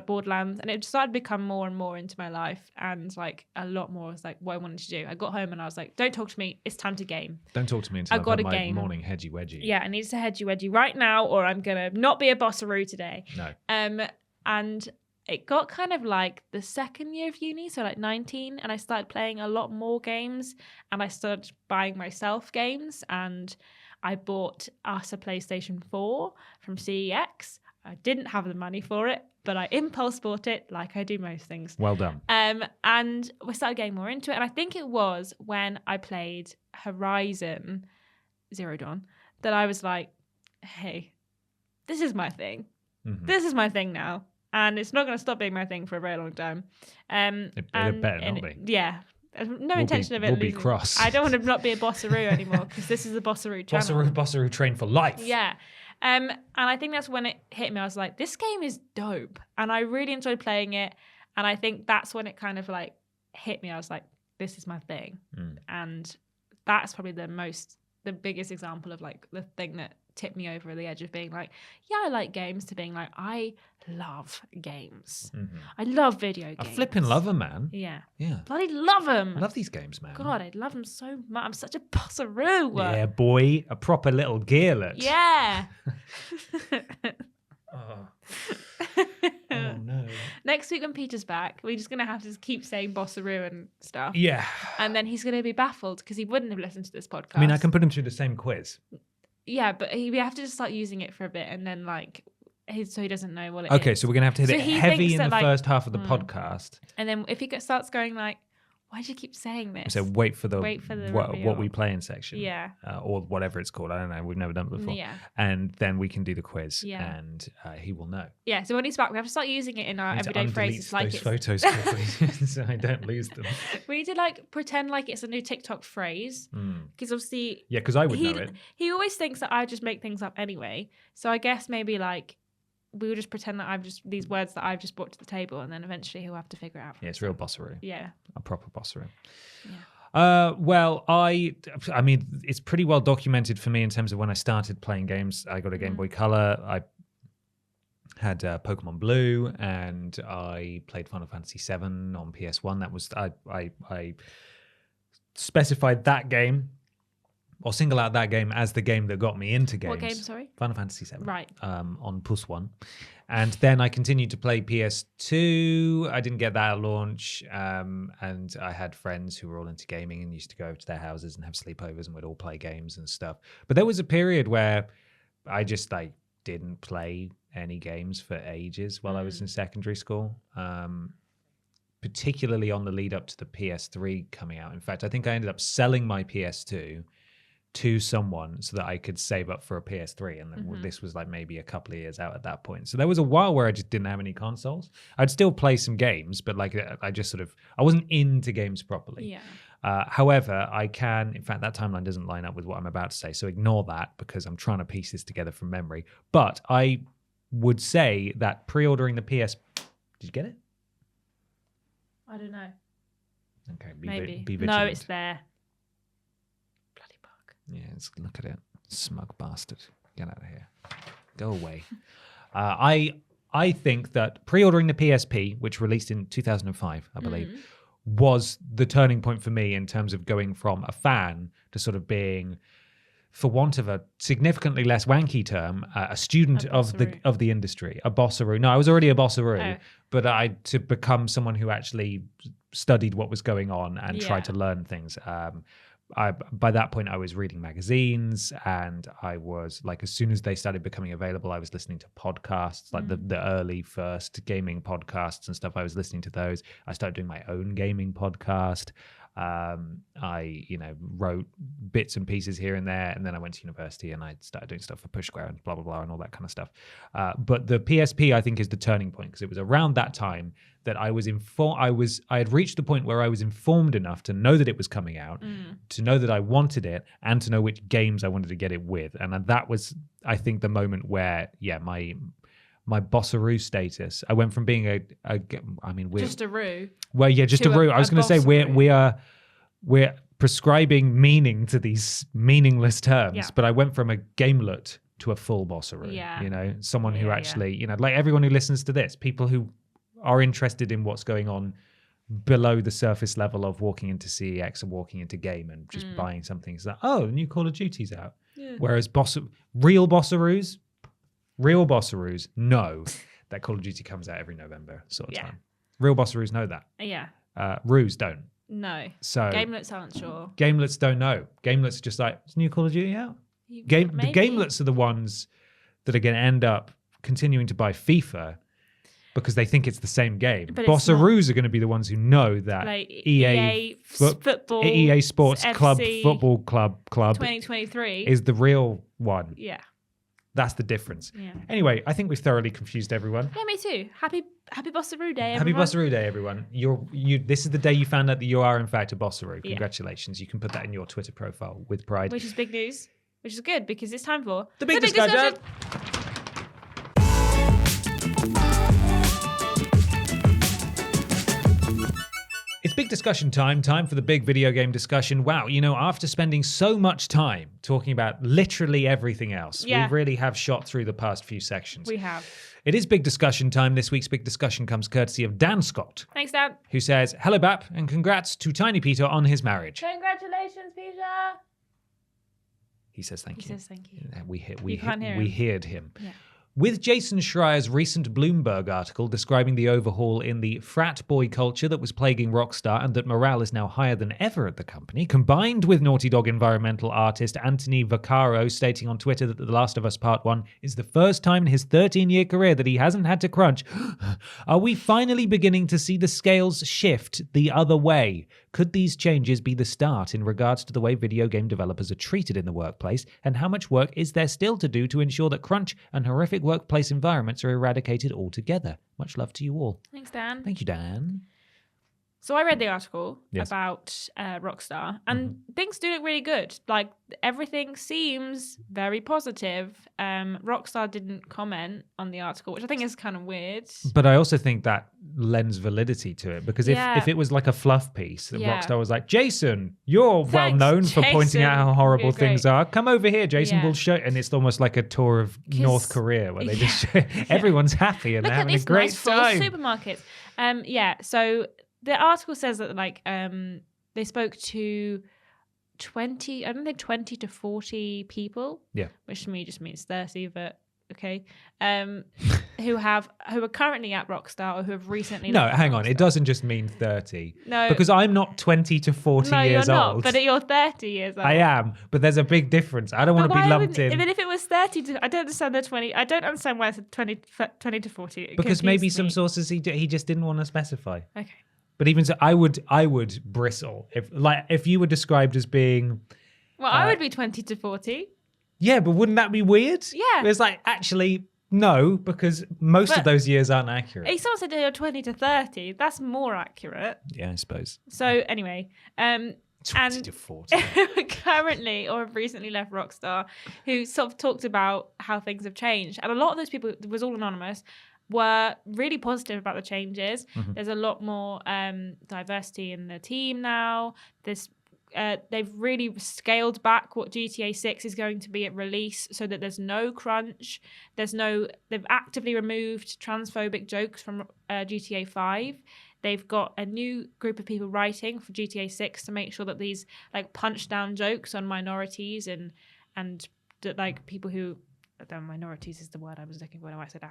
Borderlands, and it started to become more and more into my life, and like a lot more was like what I wanted to do. I got home and I was like, don't talk to me. It's time to game. Don't talk to me until I've got my morning hedgy wedgy. Yeah, I need to hedgy wedgy right now, or I'm going to not be a bossaroo today. No. And it got kind of like the second year of uni, so like 19, and I started playing a lot more games, and I started buying myself games, and I bought us a PlayStation 4 from CEX. I didn't have the money for it, but I impulse bought it like I do most things. Well done. And we started getting more into it, and I think it was when I played Horizon Zero Dawn that I was like, hey, this is my thing. Mm-hmm. This is my thing now. And it's not going to stop being my thing for a very long time. It better not be. Yeah. No intention of it. We'll be cross. I don't want to not be a bossaroo anymore, because this is a bossaroo channel. Bossaroo train for life. Yeah. And I think that's when it hit me. I was like, this game is dope. And I really enjoyed playing it. And I think that's when it kind of like hit me. I was like, this is my thing. And that's probably the biggest example of like the thing that tipped me over the edge of being like, yeah, I like games, to being like, I love games. Mm-hmm. I love video games. I flipping love them, man. Yeah. Yeah. Bloody love them. I love these games, man. God, I love them so much. I'm such a bossaroo. Yeah, boy. A proper little gearlet. Yeah. Oh no. Next week when Peter's back, we're just going to have to keep saying Bossaroo and stuff. Yeah. And then he's going to be baffled because he wouldn't have listened to this podcast. I mean, I can put him through the same quiz. Yeah, but we have to just start using it for a bit and then like, so he doesn't know what it is. Okay, so we're going to have to hit it heavy in the like, first half of the podcast. And then if he starts going like, why do you keep saying this? So wait for the what we play in section. Yeah. Or whatever it's called. I don't know. We've never done it before. Yeah. And then we can do the quiz. Yeah. And he will know. Yeah, so when he's back, we have to start using it in our everyday phrases. Like those photos quickly so I don't lose them. We need to like pretend like it's a new TikTok phrase. Because obviously... Yeah, because I would know it. He always thinks that I just make things up anyway. So I guess maybe like we will just pretend that these words that I've just brought to the table, and then eventually he'll have to figure it out. Yeah, it's real Bossaroo. Yeah. A proper Bossaroo. Yeah. Well, I mean, it's pretty well documented for me in terms of when I started playing games. I got a Game Boy Color. I had Pokemon Blue, and I played Final Fantasy VII on PS1. That was I specified that game, or single out that game as the game that got me into games. What game, sorry? Final Fantasy VII. Right. On +1. And then I continued to play PS2. I didn't get that at launch. And I had friends who were all into gaming and used to go over to their houses and have sleepovers and we'd all play games and stuff. But there was a period where I just like didn't play any games for ages while I was in secondary school. Particularly on the lead up to the PS3 coming out. In fact, I think I ended up selling my PS2 to someone so that I could save up for a PS3. And then this was like maybe a couple of years out at that point. So there was a while where I just didn't have any consoles. I'd still play some games, but like I just I wasn't into games properly. Yeah. However, I can, in fact, that timeline doesn't line up with what I'm about to say. So ignore that because I'm trying to piece this together from memory. But I would say that pre-ordering the PS... Did you get it? I don't know. Okay, maybe. Be vigilant. No, it's there. Bloody bug. Yeah, look at it. Smug bastard. Get out of here. Go away. I think that pre-ordering the PSP, which released in 2005, I believe, was the turning point for me in terms of going from a fan to sort of being, for want of a significantly less wanky term, a student of the industry, a bossaroo. No, I was already a bossaroo, but to become someone who actually studied what was going on and tried to learn things. By that point, I was reading magazines, and I was like, as soon as they started becoming available, I was listening to podcasts, like the early first gaming podcasts and stuff. I was listening to those. I started doing my own gaming podcast. I, wrote bits and pieces here and there, and then I went to university and I started doing stuff for Push Square and blah, blah, blah, and all that kind of stuff. But the PSP, I think, is the turning point because it was around that time that I was I had reached the point where I was informed enough to know that it was coming out, to know that I wanted it, and to know which games I wanted to get it with. And that was, I think, the moment where, my bossaroo status. I went from being we're just a roo. Well, yeah, just a roo. I was going to say we're prescribing meaning to these meaningless terms, but I went from a gamelet to a full bossaroo. Yeah. Someone who actually, like everyone who listens to this, people who are interested in what's going on below the surface level of walking into CEX or walking into game and just buying something. It's like, oh, the new Call of Duty's out. Yeah. Whereas real bossaroos know that Call of Duty comes out every November sort of time. Real bossaroos know that. Yeah. Roos don't. No. So gamelets aren't sure. Gamelets don't know. Gamelets are just like, is new Call of Duty out? The gamelets are the ones that are going to end up continuing to buy FIFA because they think it's the same game. Bossaroos are going to be the ones who know that like EA football, EA Sports FC, Club Football Club 2023 is the real one. Yeah. That's the difference. Yeah. Anyway, I think we've thoroughly confused everyone. Yeah, me too. Happy Bossaroo Day, everyone. Happy Bossaroo Day, everyone. This is the day you found out that you are, in fact, a Bossaroo. Congratulations. You can put that in your Twitter profile with pride. Which is big news. Which is good, because it's time for... The big discussion! It's big discussion time for the big video game discussion. Wow, after spending so much time talking about literally everything else, we really have shot through the past few sections. We have. It is big discussion time. This week's big discussion comes courtesy of Dan Scott. Thanks, Dan. Who says, hello, Bap, and congrats to Tiny Peter on his marriage. Congratulations, Peter. He says thank you. He says thank you. We heard him. Yeah. With Jason Schreier's recent Bloomberg article describing the overhaul in the frat boy culture that was plaguing Rockstar and that morale is now higher than ever at the company, combined with Naughty Dog environmental artist Anthony Vaccaro stating on Twitter that The Last of Us Part 1 is the first time in his 13-year career that he hasn't had to crunch, are we finally beginning to see the scales shift the other way? Could these changes be the start in regards to the way video game developers are treated in the workplace, and how much work is there still to do to ensure that crunch and horrific workplace environments are eradicated altogether? Much love to you all. Thanks, Dan. Thank you, Dan. So I read the article Yes. about Rockstar, and things do look really good. Like, everything seems very positive. Rockstar didn't comment on the article, which I think is kind of weird. But I also think that lends validity to it, because if it was like a fluff piece that Rockstar was like, Jason, you're well known for pointing out how horrible things are. Come over here, Jason, we'll show. And it's almost like a tour of North Korea where they just show everyone's happy and they're having a great time. Supermarkets. So the article says that they spoke to 20 to 40 people. Yeah. Which to me just means 30, but okay. Who are currently at Rockstar or who have recently No, hang on. It doesn't just mean 30. No. Because I'm not 20 to 40 years you're not, old. But you're 30 years old. I am, but there's a big difference. I don't want to be lumped in. Even if it was 30 to, I don't understand the 20. I don't understand why it's 20 to 40. It because maybe confused some me. sources he just didn't want to specify. Okay. But even so, I would bristle if you were described as being. Well, I would be 20 to 40. Yeah, but wouldn't that be weird? Yeah. It's like, actually, no, because most of those years aren't accurate. If someone said you're 20 to 30, that's more accurate. Yeah, I suppose. So anyway, 20 to 40. currently or have recently left Rockstar, who sort of talked about how things have changed. And a lot of those people, it was all anonymous, were really positive about the changes. Mm-hmm. There's a lot more diversity in the team now. They've really scaled back what GTA 6 is going to be at release so that there's no crunch. They've actively removed transphobic jokes from GTA 5. They've got a new group of people writing for GTA 6 to make sure that these punch down jokes on minorities and people who, minorities is the word I was looking for when I said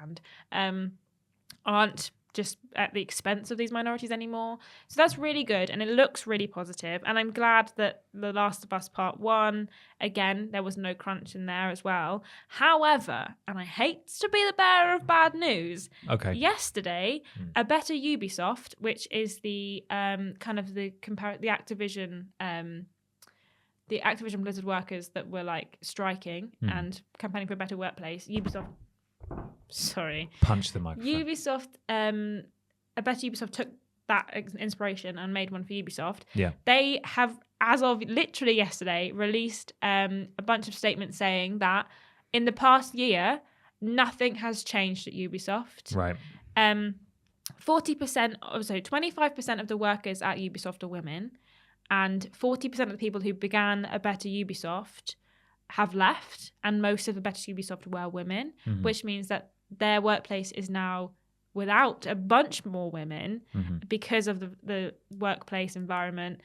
aren't just at the expense of these minorities anymore. So that's really good, and it looks really positive. And I'm glad that The Last of Us Part 1, again, there was no crunch in there as well. However, and I hate to be the bearer of bad news, yesterday, a better Ubisoft, which is the the Activision the Activision Blizzard workers that were striking and campaigning for a better workplace, Punch the microphone. Ubisoft, I bet Ubisoft took that inspiration and made one for Ubisoft. Yeah. They have, as of literally yesterday, released a bunch of statements saying that in the past year, nothing has changed at Ubisoft. Right. 25% of the workers at Ubisoft are women, and 40% of the people who began a better Ubisoft have left, and most of the better Ubisoft were women, which means that their workplace is now without a bunch more women because of the workplace environment.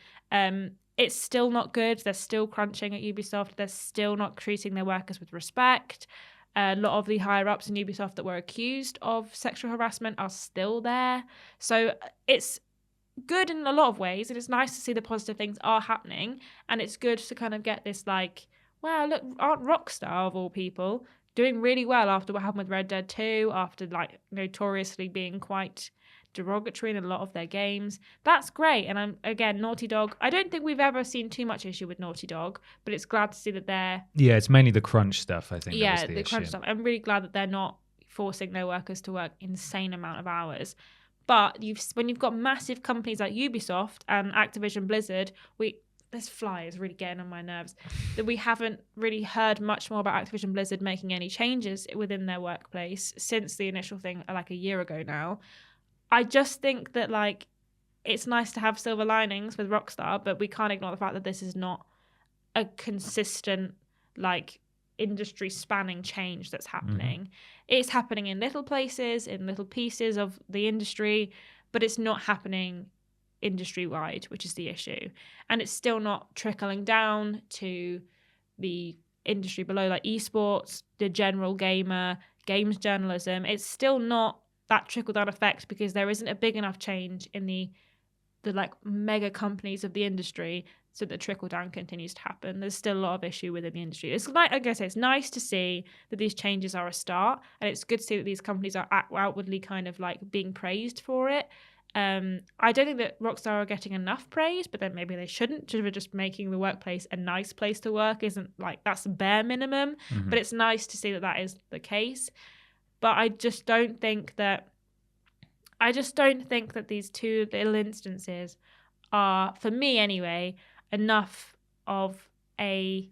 It's still not good. They're still crunching at Ubisoft. They're still not treating their workers with respect. A lot of the higher-ups in Ubisoft that were accused of sexual harassment are still there. So it's good in a lot of ways, and it's nice to see the positive things are happening, and it's good to kind of get this wow, look, aren't Rockstar of all people doing really well after what happened with Red Dead 2, after notoriously being quite derogatory in a lot of their games. That's great. And again, Naughty Dog, I don't think we've ever seen too much issue with Naughty Dog, but it's glad to see that they're... Yeah, it's mainly the crunch stuff, I think. Yeah, that was the crunch stuff. I'm really glad that they're not forcing their workers to work insane amount of hours. But when you've got massive companies like Ubisoft and Activision Blizzard, this fly is really getting on my nerves, that we haven't really heard much more about Activision Blizzard making any changes within their workplace since the initial thing a year ago now. I just think that it's nice to have silver linings with Rockstar, but we can't ignore the fact that this is not a consistent industry spanning change that's happening. It's happening in little places, in little pieces of the industry, but it's not happening industry wide, which is the issue. And it's still not trickling down to the industry below, like esports, the general gamer, games journalism, it's still not that trickle-down effect because there isn't a big enough change in the like mega companies of the industry so that trickle-down continues to happen. There's still a lot of issue within the industry. It's like I say, it's nice to see that these changes are a start, and it's good to see that these companies are outwardly kind of like being praised for it. I don't think that Rockstar are getting enough praise, but then maybe they shouldn't. Just making the workplace a nice place to work isn't like, that's the bare minimum. But it's nice to see that that is the case. But I just don't think that these two little instances are, for me anyway, enough of a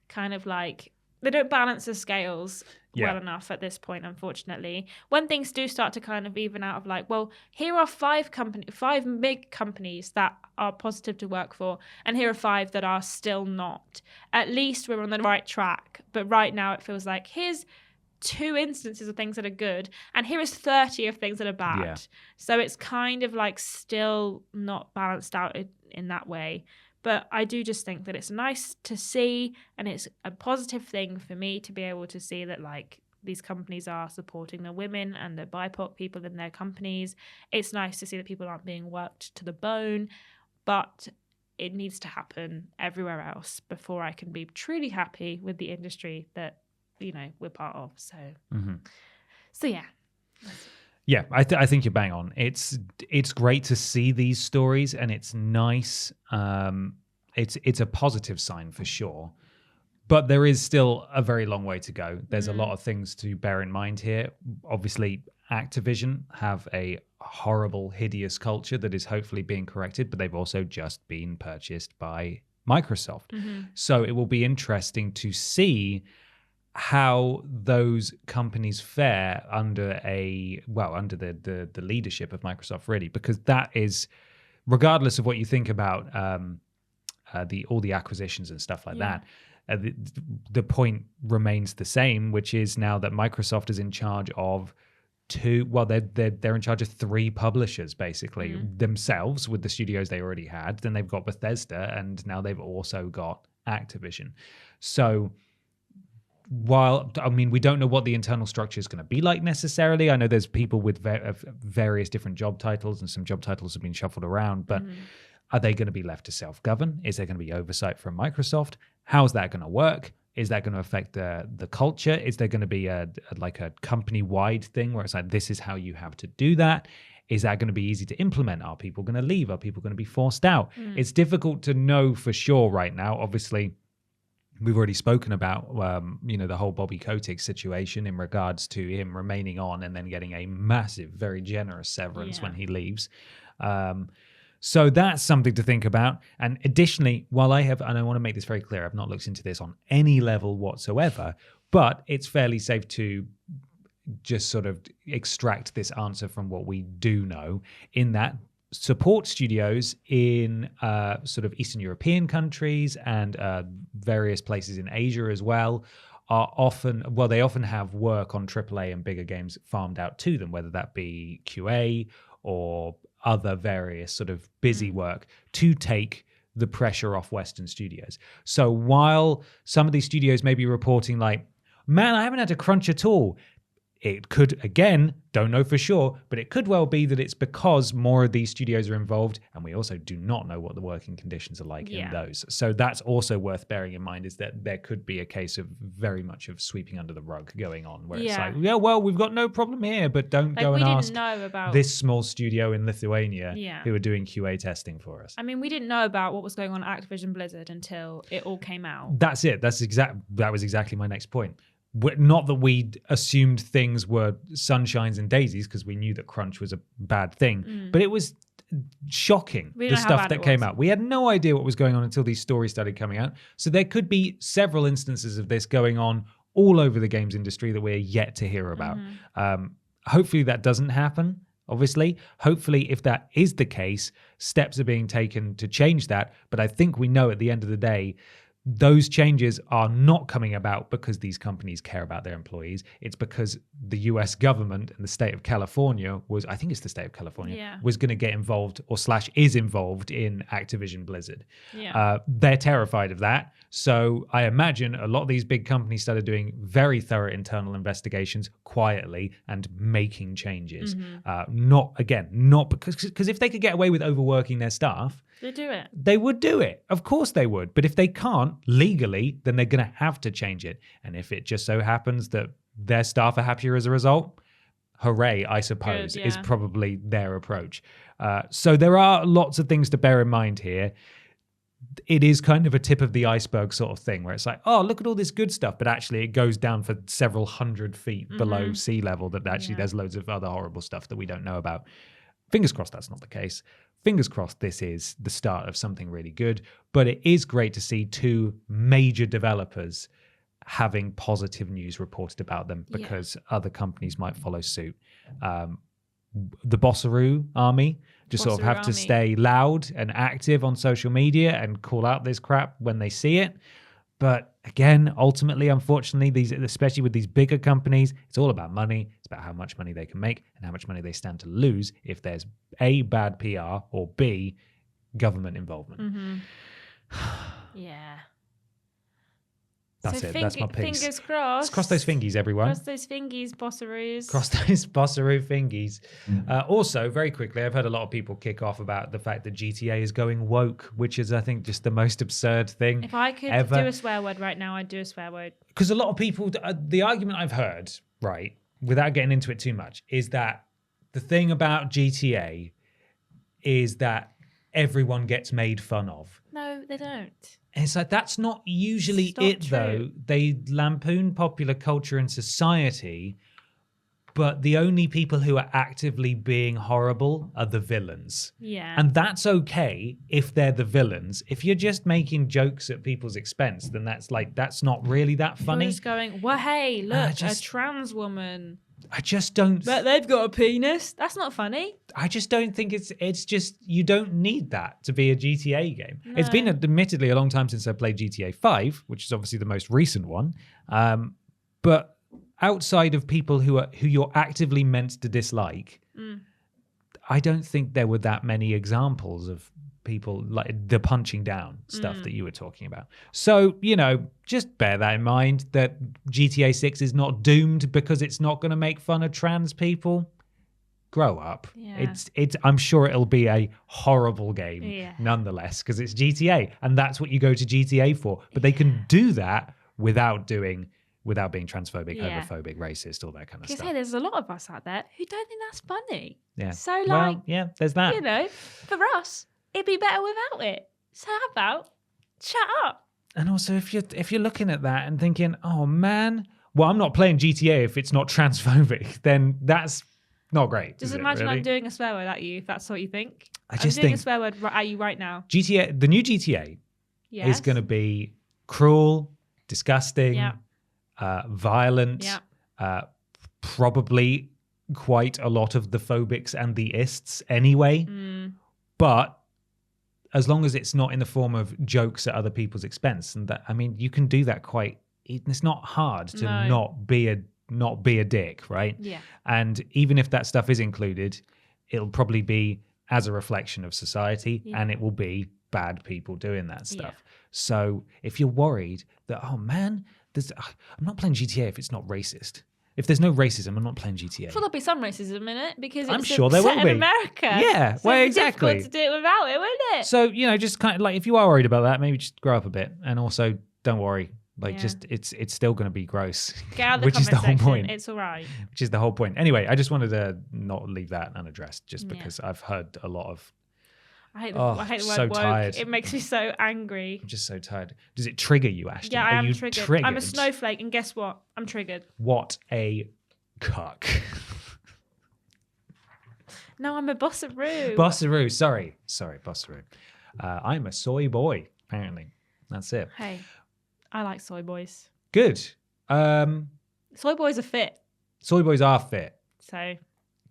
kind of like, they don't balance the scales well enough at this point, unfortunately. When things do start to kind of even out of like, well, here are five big companies that are positive to work for, and here are 5 that are still not. At least we're on the right track. But right now it feels like, here's 2 instances of things that are good, and here is 30 of things that are bad. Yeah. So it's kind of like still not balanced out in that way. But I do just think that it's nice to see, and it's a positive thing for me to be able to see that like these companies are supporting the women and the BIPOC people in their companies. It's nice to see that people aren't being worked to the bone, but it needs to happen everywhere else before I can be truly happy with the industry that, you know, we're part of. So, so yeah. Yeah, I think you're bang on. It's great to see these stories, and it's nice. It's a positive sign for sure, but there is still a very long way to go. There's a lot of things to bear in mind here. Obviously, Activision have a horrible, hideous culture that is hopefully being corrected, but they've also just been purchased by Microsoft. So it will be interesting to see how those companies fare under the leadership of Microsoft, really, because that is, regardless of what you think about all the acquisitions and stuff like that, the point remains the same, which is now that Microsoft is in charge of they're in charge of 3 publishers basically themselves with the studios they already had. Then they've got Bethesda, and now they've also got Activision. So while, I mean, we don't know what the internal structure is going to be like necessarily. I know there's people with various different job titles, and some job titles have been shuffled around, but are they going to be left to self-govern? Is there going to be oversight from Microsoft? How's that going to work? Is that going to affect the culture? Is there going to be a company-wide thing where it's like, this is how you have to do that? Is that going to be easy to implement? Are people going to leave? Are people going to be forced out? It's difficult to know for sure right now. Obviously, we've already spoken about, the whole Bobby Kotick situation in regards to him remaining on and then getting a massive, very generous severance when he leaves. So that's something to think about. And additionally, while I want to make this very clear, I've not looked into this on any level whatsoever, but it's fairly safe to just sort of extract this answer from what we do know, in that support studios in sort of Eastern European countries and various places in Asia as well are often have work on AAA and bigger games farmed out to them, whether that be QA or other various sort of busy work to take the pressure off Western studios. So while some of these studios may be reporting like, man, I haven't had to crunch at all, it could, again, don't know for sure, but it could well be that it's because more of these studios are involved, and we also do not know what the working conditions are like in those. So that's also worth bearing in mind, is that there could be a case of very much of sweeping under the rug going on, where it's like, yeah, well, we've got no problem here, but don't go and ask this small studio in Lithuania who are doing QA testing for us. I mean, we didn't know about what was going on at Activision Blizzard until it all came out. That's it. That was exactly my next point. Not that we assumed things were sunshines and daisies, because we knew that crunch was a bad thing, but it was shocking, the stuff that came out. We had no idea what was going on until these stories started coming out. So there could be several instances of this going on all over the games industry that we're yet to hear about. Hopefully that doesn't happen, obviously. Hopefully, if that is the case, steps are being taken to change that. But I think we know at the end of the day, those changes are not coming about because these companies care about their employees. It's because the US government and the state of California I think it's the state of California, was going to get involved / is involved in Activision Blizzard. Yeah. They're terrified of that. So I imagine a lot of these big companies started doing very thorough internal investigations quietly and making changes. Not because if they could get away with overworking their staff, They do it. they would do it. Of course they would. But if they can't legally, then they're going to have to change it. And if it just so happens that their staff are happier as a result, hooray, I suppose, is probably their approach. So there are lots of things to bear in mind here. It is kind of a tip of the iceberg sort of thing where it's like, oh, look at all this good stuff. But actually it goes down for several hundred feet below sea level that actually there's loads of other horrible stuff that we don't know about. Fingers crossed that's not the case. Fingers crossed this is the start of something really good. But it is great to see two major developers having positive news reported about them because other companies might follow suit. The Bossaroo army just sort of have to stay loud and active on social media and call out this crap when they see it. But again, ultimately, unfortunately, especially with these bigger companies, it's all about money. It's about how much money they can make and how much money they stand to lose if there's A, bad PR, or B, government involvement. Yeah. That's it. That's my piece. Fingers crossed. Cross those fingies, everyone. Cross those fingies, bossaroos. Cross those bossaroo fingies. Also, very quickly, I've heard a lot of people kick off about the fact that GTA is going woke, which is, I think, just the most absurd thing. If I could ever. do a swear word right now, I'd do a swear word. Because a lot of people, the argument I've heard, right, without getting into it too much, is that the thing about GTA is that everyone gets made fun of. No, they don't. And it's like, that's not usually though. They lampoon popular culture and society, but the only people who are actively being horrible are the villains. Yeah. And that's okay if they're the villains. If you're just making jokes at people's expense, then that's not really that funny. You're just going, well, hey, look, a trans woman. I just don't. But they've got a penis. That's not funny. I just don't think it's just, you don't need that to be a GTA game. No. It's been admittedly a long time since I played GTA 5, which is obviously the most recent one. But outside of people who you're actively meant to dislike, I don't think there were that many examples of people like the punching down stuff that you were talking about. So, just bear that in mind, that GTA 6 is not doomed because it's not going to make fun of trans people. Grow up. Yeah. I'm sure it'll be a horrible game nonetheless, because it's GTA and that's what you go to GTA for. But they can do that without being transphobic, homophobic, racist, all that kind of stuff. Hey, there's a lot of us out there who don't think that's funny. Yeah. So there's that. For us, it'd be better without it. So how about shut up? And also, if you're looking at that and thinking, oh man, well, I'm not playing GTA if it's not transphobic, then that's not great. Just imagine I'm doing a swear word at you if that's what you think. I'm doing a swear word at you right now. The new GTA is going to be cruel, disgusting, violent, probably quite a lot of the phobics and the ists anyway. But as long as it's not in the form of jokes at other people's expense, and that, I mean, you can do that it's not hard to not be a dick, right? Yeah. And even if that stuff is included, it'll probably be as a reflection of society, and it will be bad people doing that stuff. Yeah. So if you're worried that, oh man, I'm not playing GTA if it's not racist. If there's no racism, I'm not playing GTA. Well, there'll be some racism in it because I'm sure there will be. in America. Yeah, so well, it's exactly. difficult to do it without it, wouldn't it? So, just kind of like, if you are worried about that, maybe just grow up a bit. And also, don't worry. Just, it's still going to be gross. Get out of the which is the whole point. It's all right. Which is the whole point. Anyway, I just wanted to not leave that unaddressed just because I've heard a lot of... I hate the word woke. Tired. It makes me so angry. I'm just so tired. Does it trigger you, Ashton? Yeah, I am triggered. Triggered? I'm a snowflake, and guess what? I'm triggered. What a cuck. No, I'm a bossaroo. Bossaroo. Sorry, bossaroo. I'm a soy boy, apparently. That's it. Hey, I like soy boys. Good. Soy boys are fit. Soy boys are fit. So...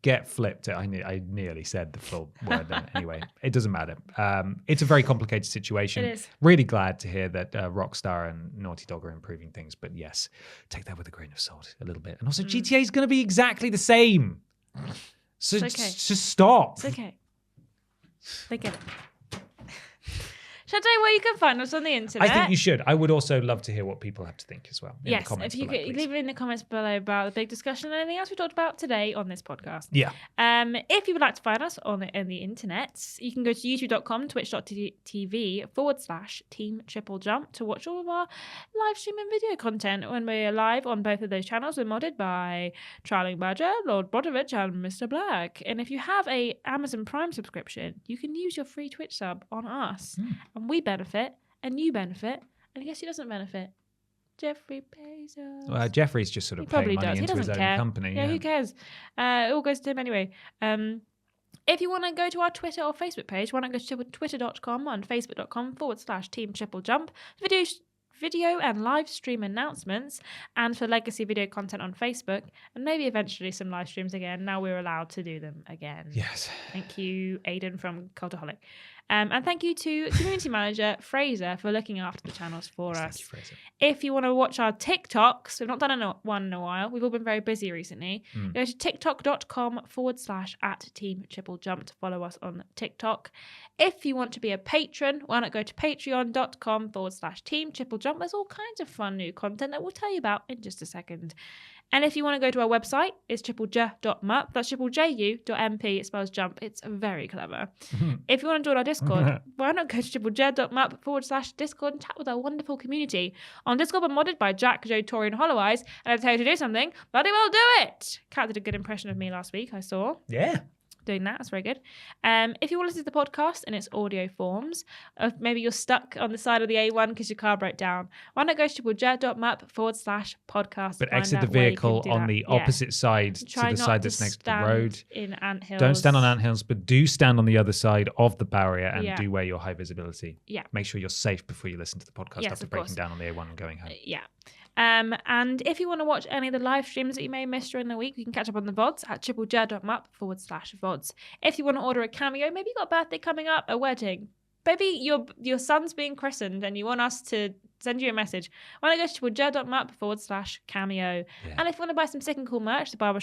get flipped. I nearly said the full word then. Anyway, it doesn't matter. It's a very complicated situation. It is. Really glad to hear that Rockstar and Naughty Dog are improving things. But yes, take that with a grain of salt a little bit. And also GTA is going to be exactly the same. So It's okay. just stop. It's okay. They get it. Shall I tell you where you can find us on the internet? I think you should. I would also love to hear what people have to think as well. In the Yes, comments if you below, could please. leave it in the comments below about the big discussion and anything else we talked about today on this podcast. Yeah. If you would like to find us on the internet, you can go to youtube.com, twitch.tv/Team TripleJump to watch all of our live stream and video content when we're live on both of those channels. We're modded by Trialing Badger, Lord Brodovich, and Mr. Black. And if you have a Amazon Prime subscription, you can use your free Twitch sub on us. And we benefit, and you benit, and I guess he doesn't benefit. Jeffrey Bezos. Well, Jeffrey's just sort of paying money into his own company. Yeah, who cares? It all goes to him anyway. If you want to go to our Twitter or Facebook page, why not go to twitter.com and facebook.com/Team TripleJump. Video and live stream announcements, and for legacy video content on Facebook, and maybe eventually some live streams again. Now we're allowed to do them again. Yes. Thank you, Aidan from Cultaholic. And thank you to community manager Fraser for looking after the channels for us. Thank you, Fraser. If you want to watch our TikToks, we've not done one in a while. We've all been very busy recently. Go to tiktok.com/@Team TripleJump to follow us on TikTok. If you want to be a patron, why not go to patreon.com/Team TripleJump. There's all kinds of fun new content that we'll tell you about in just a second. And if you want to go to our website, it's triplej.mp. That's triplej.mp. It spells jump. It's very clever. If you want to join our Discord, why not go to triplej.mp/Discord and chat with our wonderful community. On Discord, we're modded by Jack, Joe, Tori, and Hollow Eyes. And I tell you to do something, bloody well do it. Kat did a good impression of me last week, I saw. Yeah. Doing that. That's very good. If you want to listen to the podcast in its audio forms, maybe you're stuck on the side of the A1 because your car broke down, why not go to triplej.map/podcast? But exit the vehicle on the opposite side to the side that's next to the road. In anthills. Don't stand on anthills, but do stand on the other side of the barrier and do wear your high visibility. Yeah. Make sure you're safe before you listen to the podcast after breaking down on the A1 and going home. Yeah. And if you want to watch any of the live streams that you may miss during the week, you can catch up on the VODs at triplej.map/VODs. If you want to order a cameo, maybe you've got a birthday coming up, a wedding, maybe your son's being christened and you want us to send you a message, why not go to triplej.map/cameo. Yeah. And if you want to buy some sick and cool merch, the barber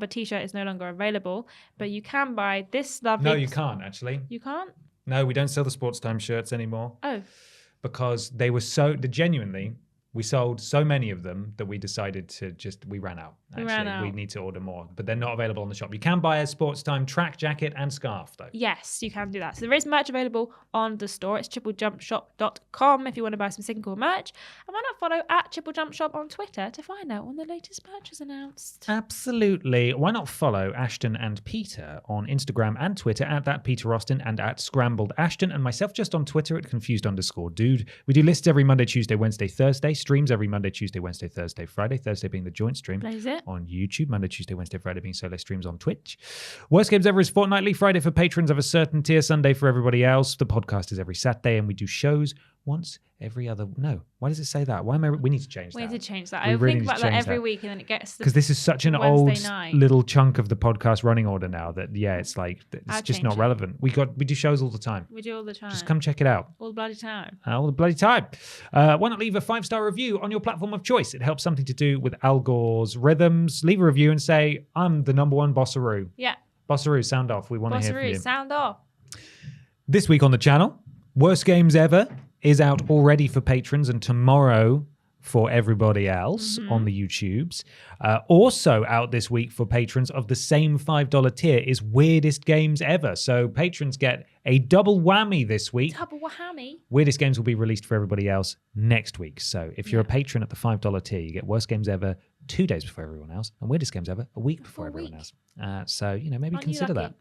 t-shirt is no longer available, but you can buy this lovely... No, you can't, actually. You can't? No, we don't sell the sports time shirts anymore. Oh. Because they were genuinely... We sold so many of them that we decided to we ran out. Actually, we need to order more, but they're not available on the shop. You can buy a sports time track jacket and scarf, though. Yes, you can do that. So there is merch available on the store. It's triplejumpshop.com if you want to buy some single cool merch. And why not follow at TripleJumpShop on Twitter to find out when the latest merch is announced? Absolutely. Why not follow Ashton and Peter on Instagram and Twitter at @PeterAustin and @ScrambledAshton, and myself just on Twitter at @confused_dude. We do lists every Monday, Tuesday, Wednesday, Thursday. Streams every Monday, Tuesday, Wednesday, Thursday, Friday. Thursday being the joint stream on YouTube. Monday, Tuesday, Wednesday, Friday being solo streams on Twitch. Worst Games Ever is fortnightly. Friday for patrons of a certain tier. Sunday for everybody else. The podcast is every Saturday, and we do shows once every other... No, why does it say that? Why am I... We need to change that. We need to change that. I think about that every week, and then it gets... Because this is such an old little chunk of the podcast running order now that, it's like... It's just not relevant. We do shows all the time. We do all the time. Just come check it out. All the bloody time. All the bloody time. Why not leave a 5-star review on your platform of choice? It helps something to do with Al Gore's rhythms. Leave a review and say, I'm the #1 bossaroo. Yeah. Bossaroo, sound off. We want to hear from you. Bossaroo, sound off. This week on the channel, Worst Games Ever is out already for patrons, and tomorrow for everybody else on the YouTubes. Also out this week for patrons of the same $5 tier is Weirdest Games Ever. So patrons get a double whammy this week. Double whammy? Weirdest Games will be released for everybody else next week. So if you're a patron at the $5 tier, you get Worst Games Ever 2 days before everyone else, and Weirdest Games Ever a week before everyone else. So, maybe consider that.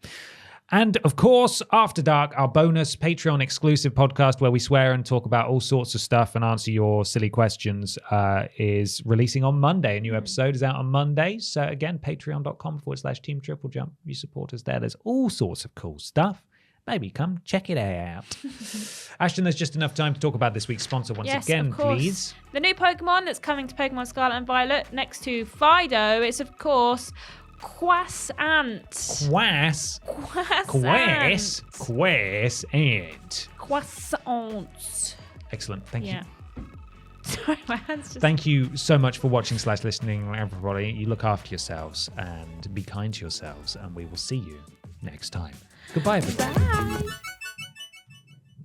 And of course, After Dark, our bonus Patreon exclusive podcast where we swear and talk about all sorts of stuff and answer your silly questions, is releasing on Monday. A new episode is out on Monday. So again, patreon.com/Team TripleJump. You support us there. There's all sorts of cool stuff. Maybe come check it out. Ashton, there's just enough time to talk about this week's sponsor once again, please. The new Pokemon that's coming to Pokemon Scarlet and Violet next to Fido is, of course, Croissant. Croissant. Croissants. Excellent. Thank you. Sorry, my hands just... Thank you so much for watching / listening, everybody. You look after yourselves and be kind to yourselves, and we will see you next time. Goodbye, everybody. Bye.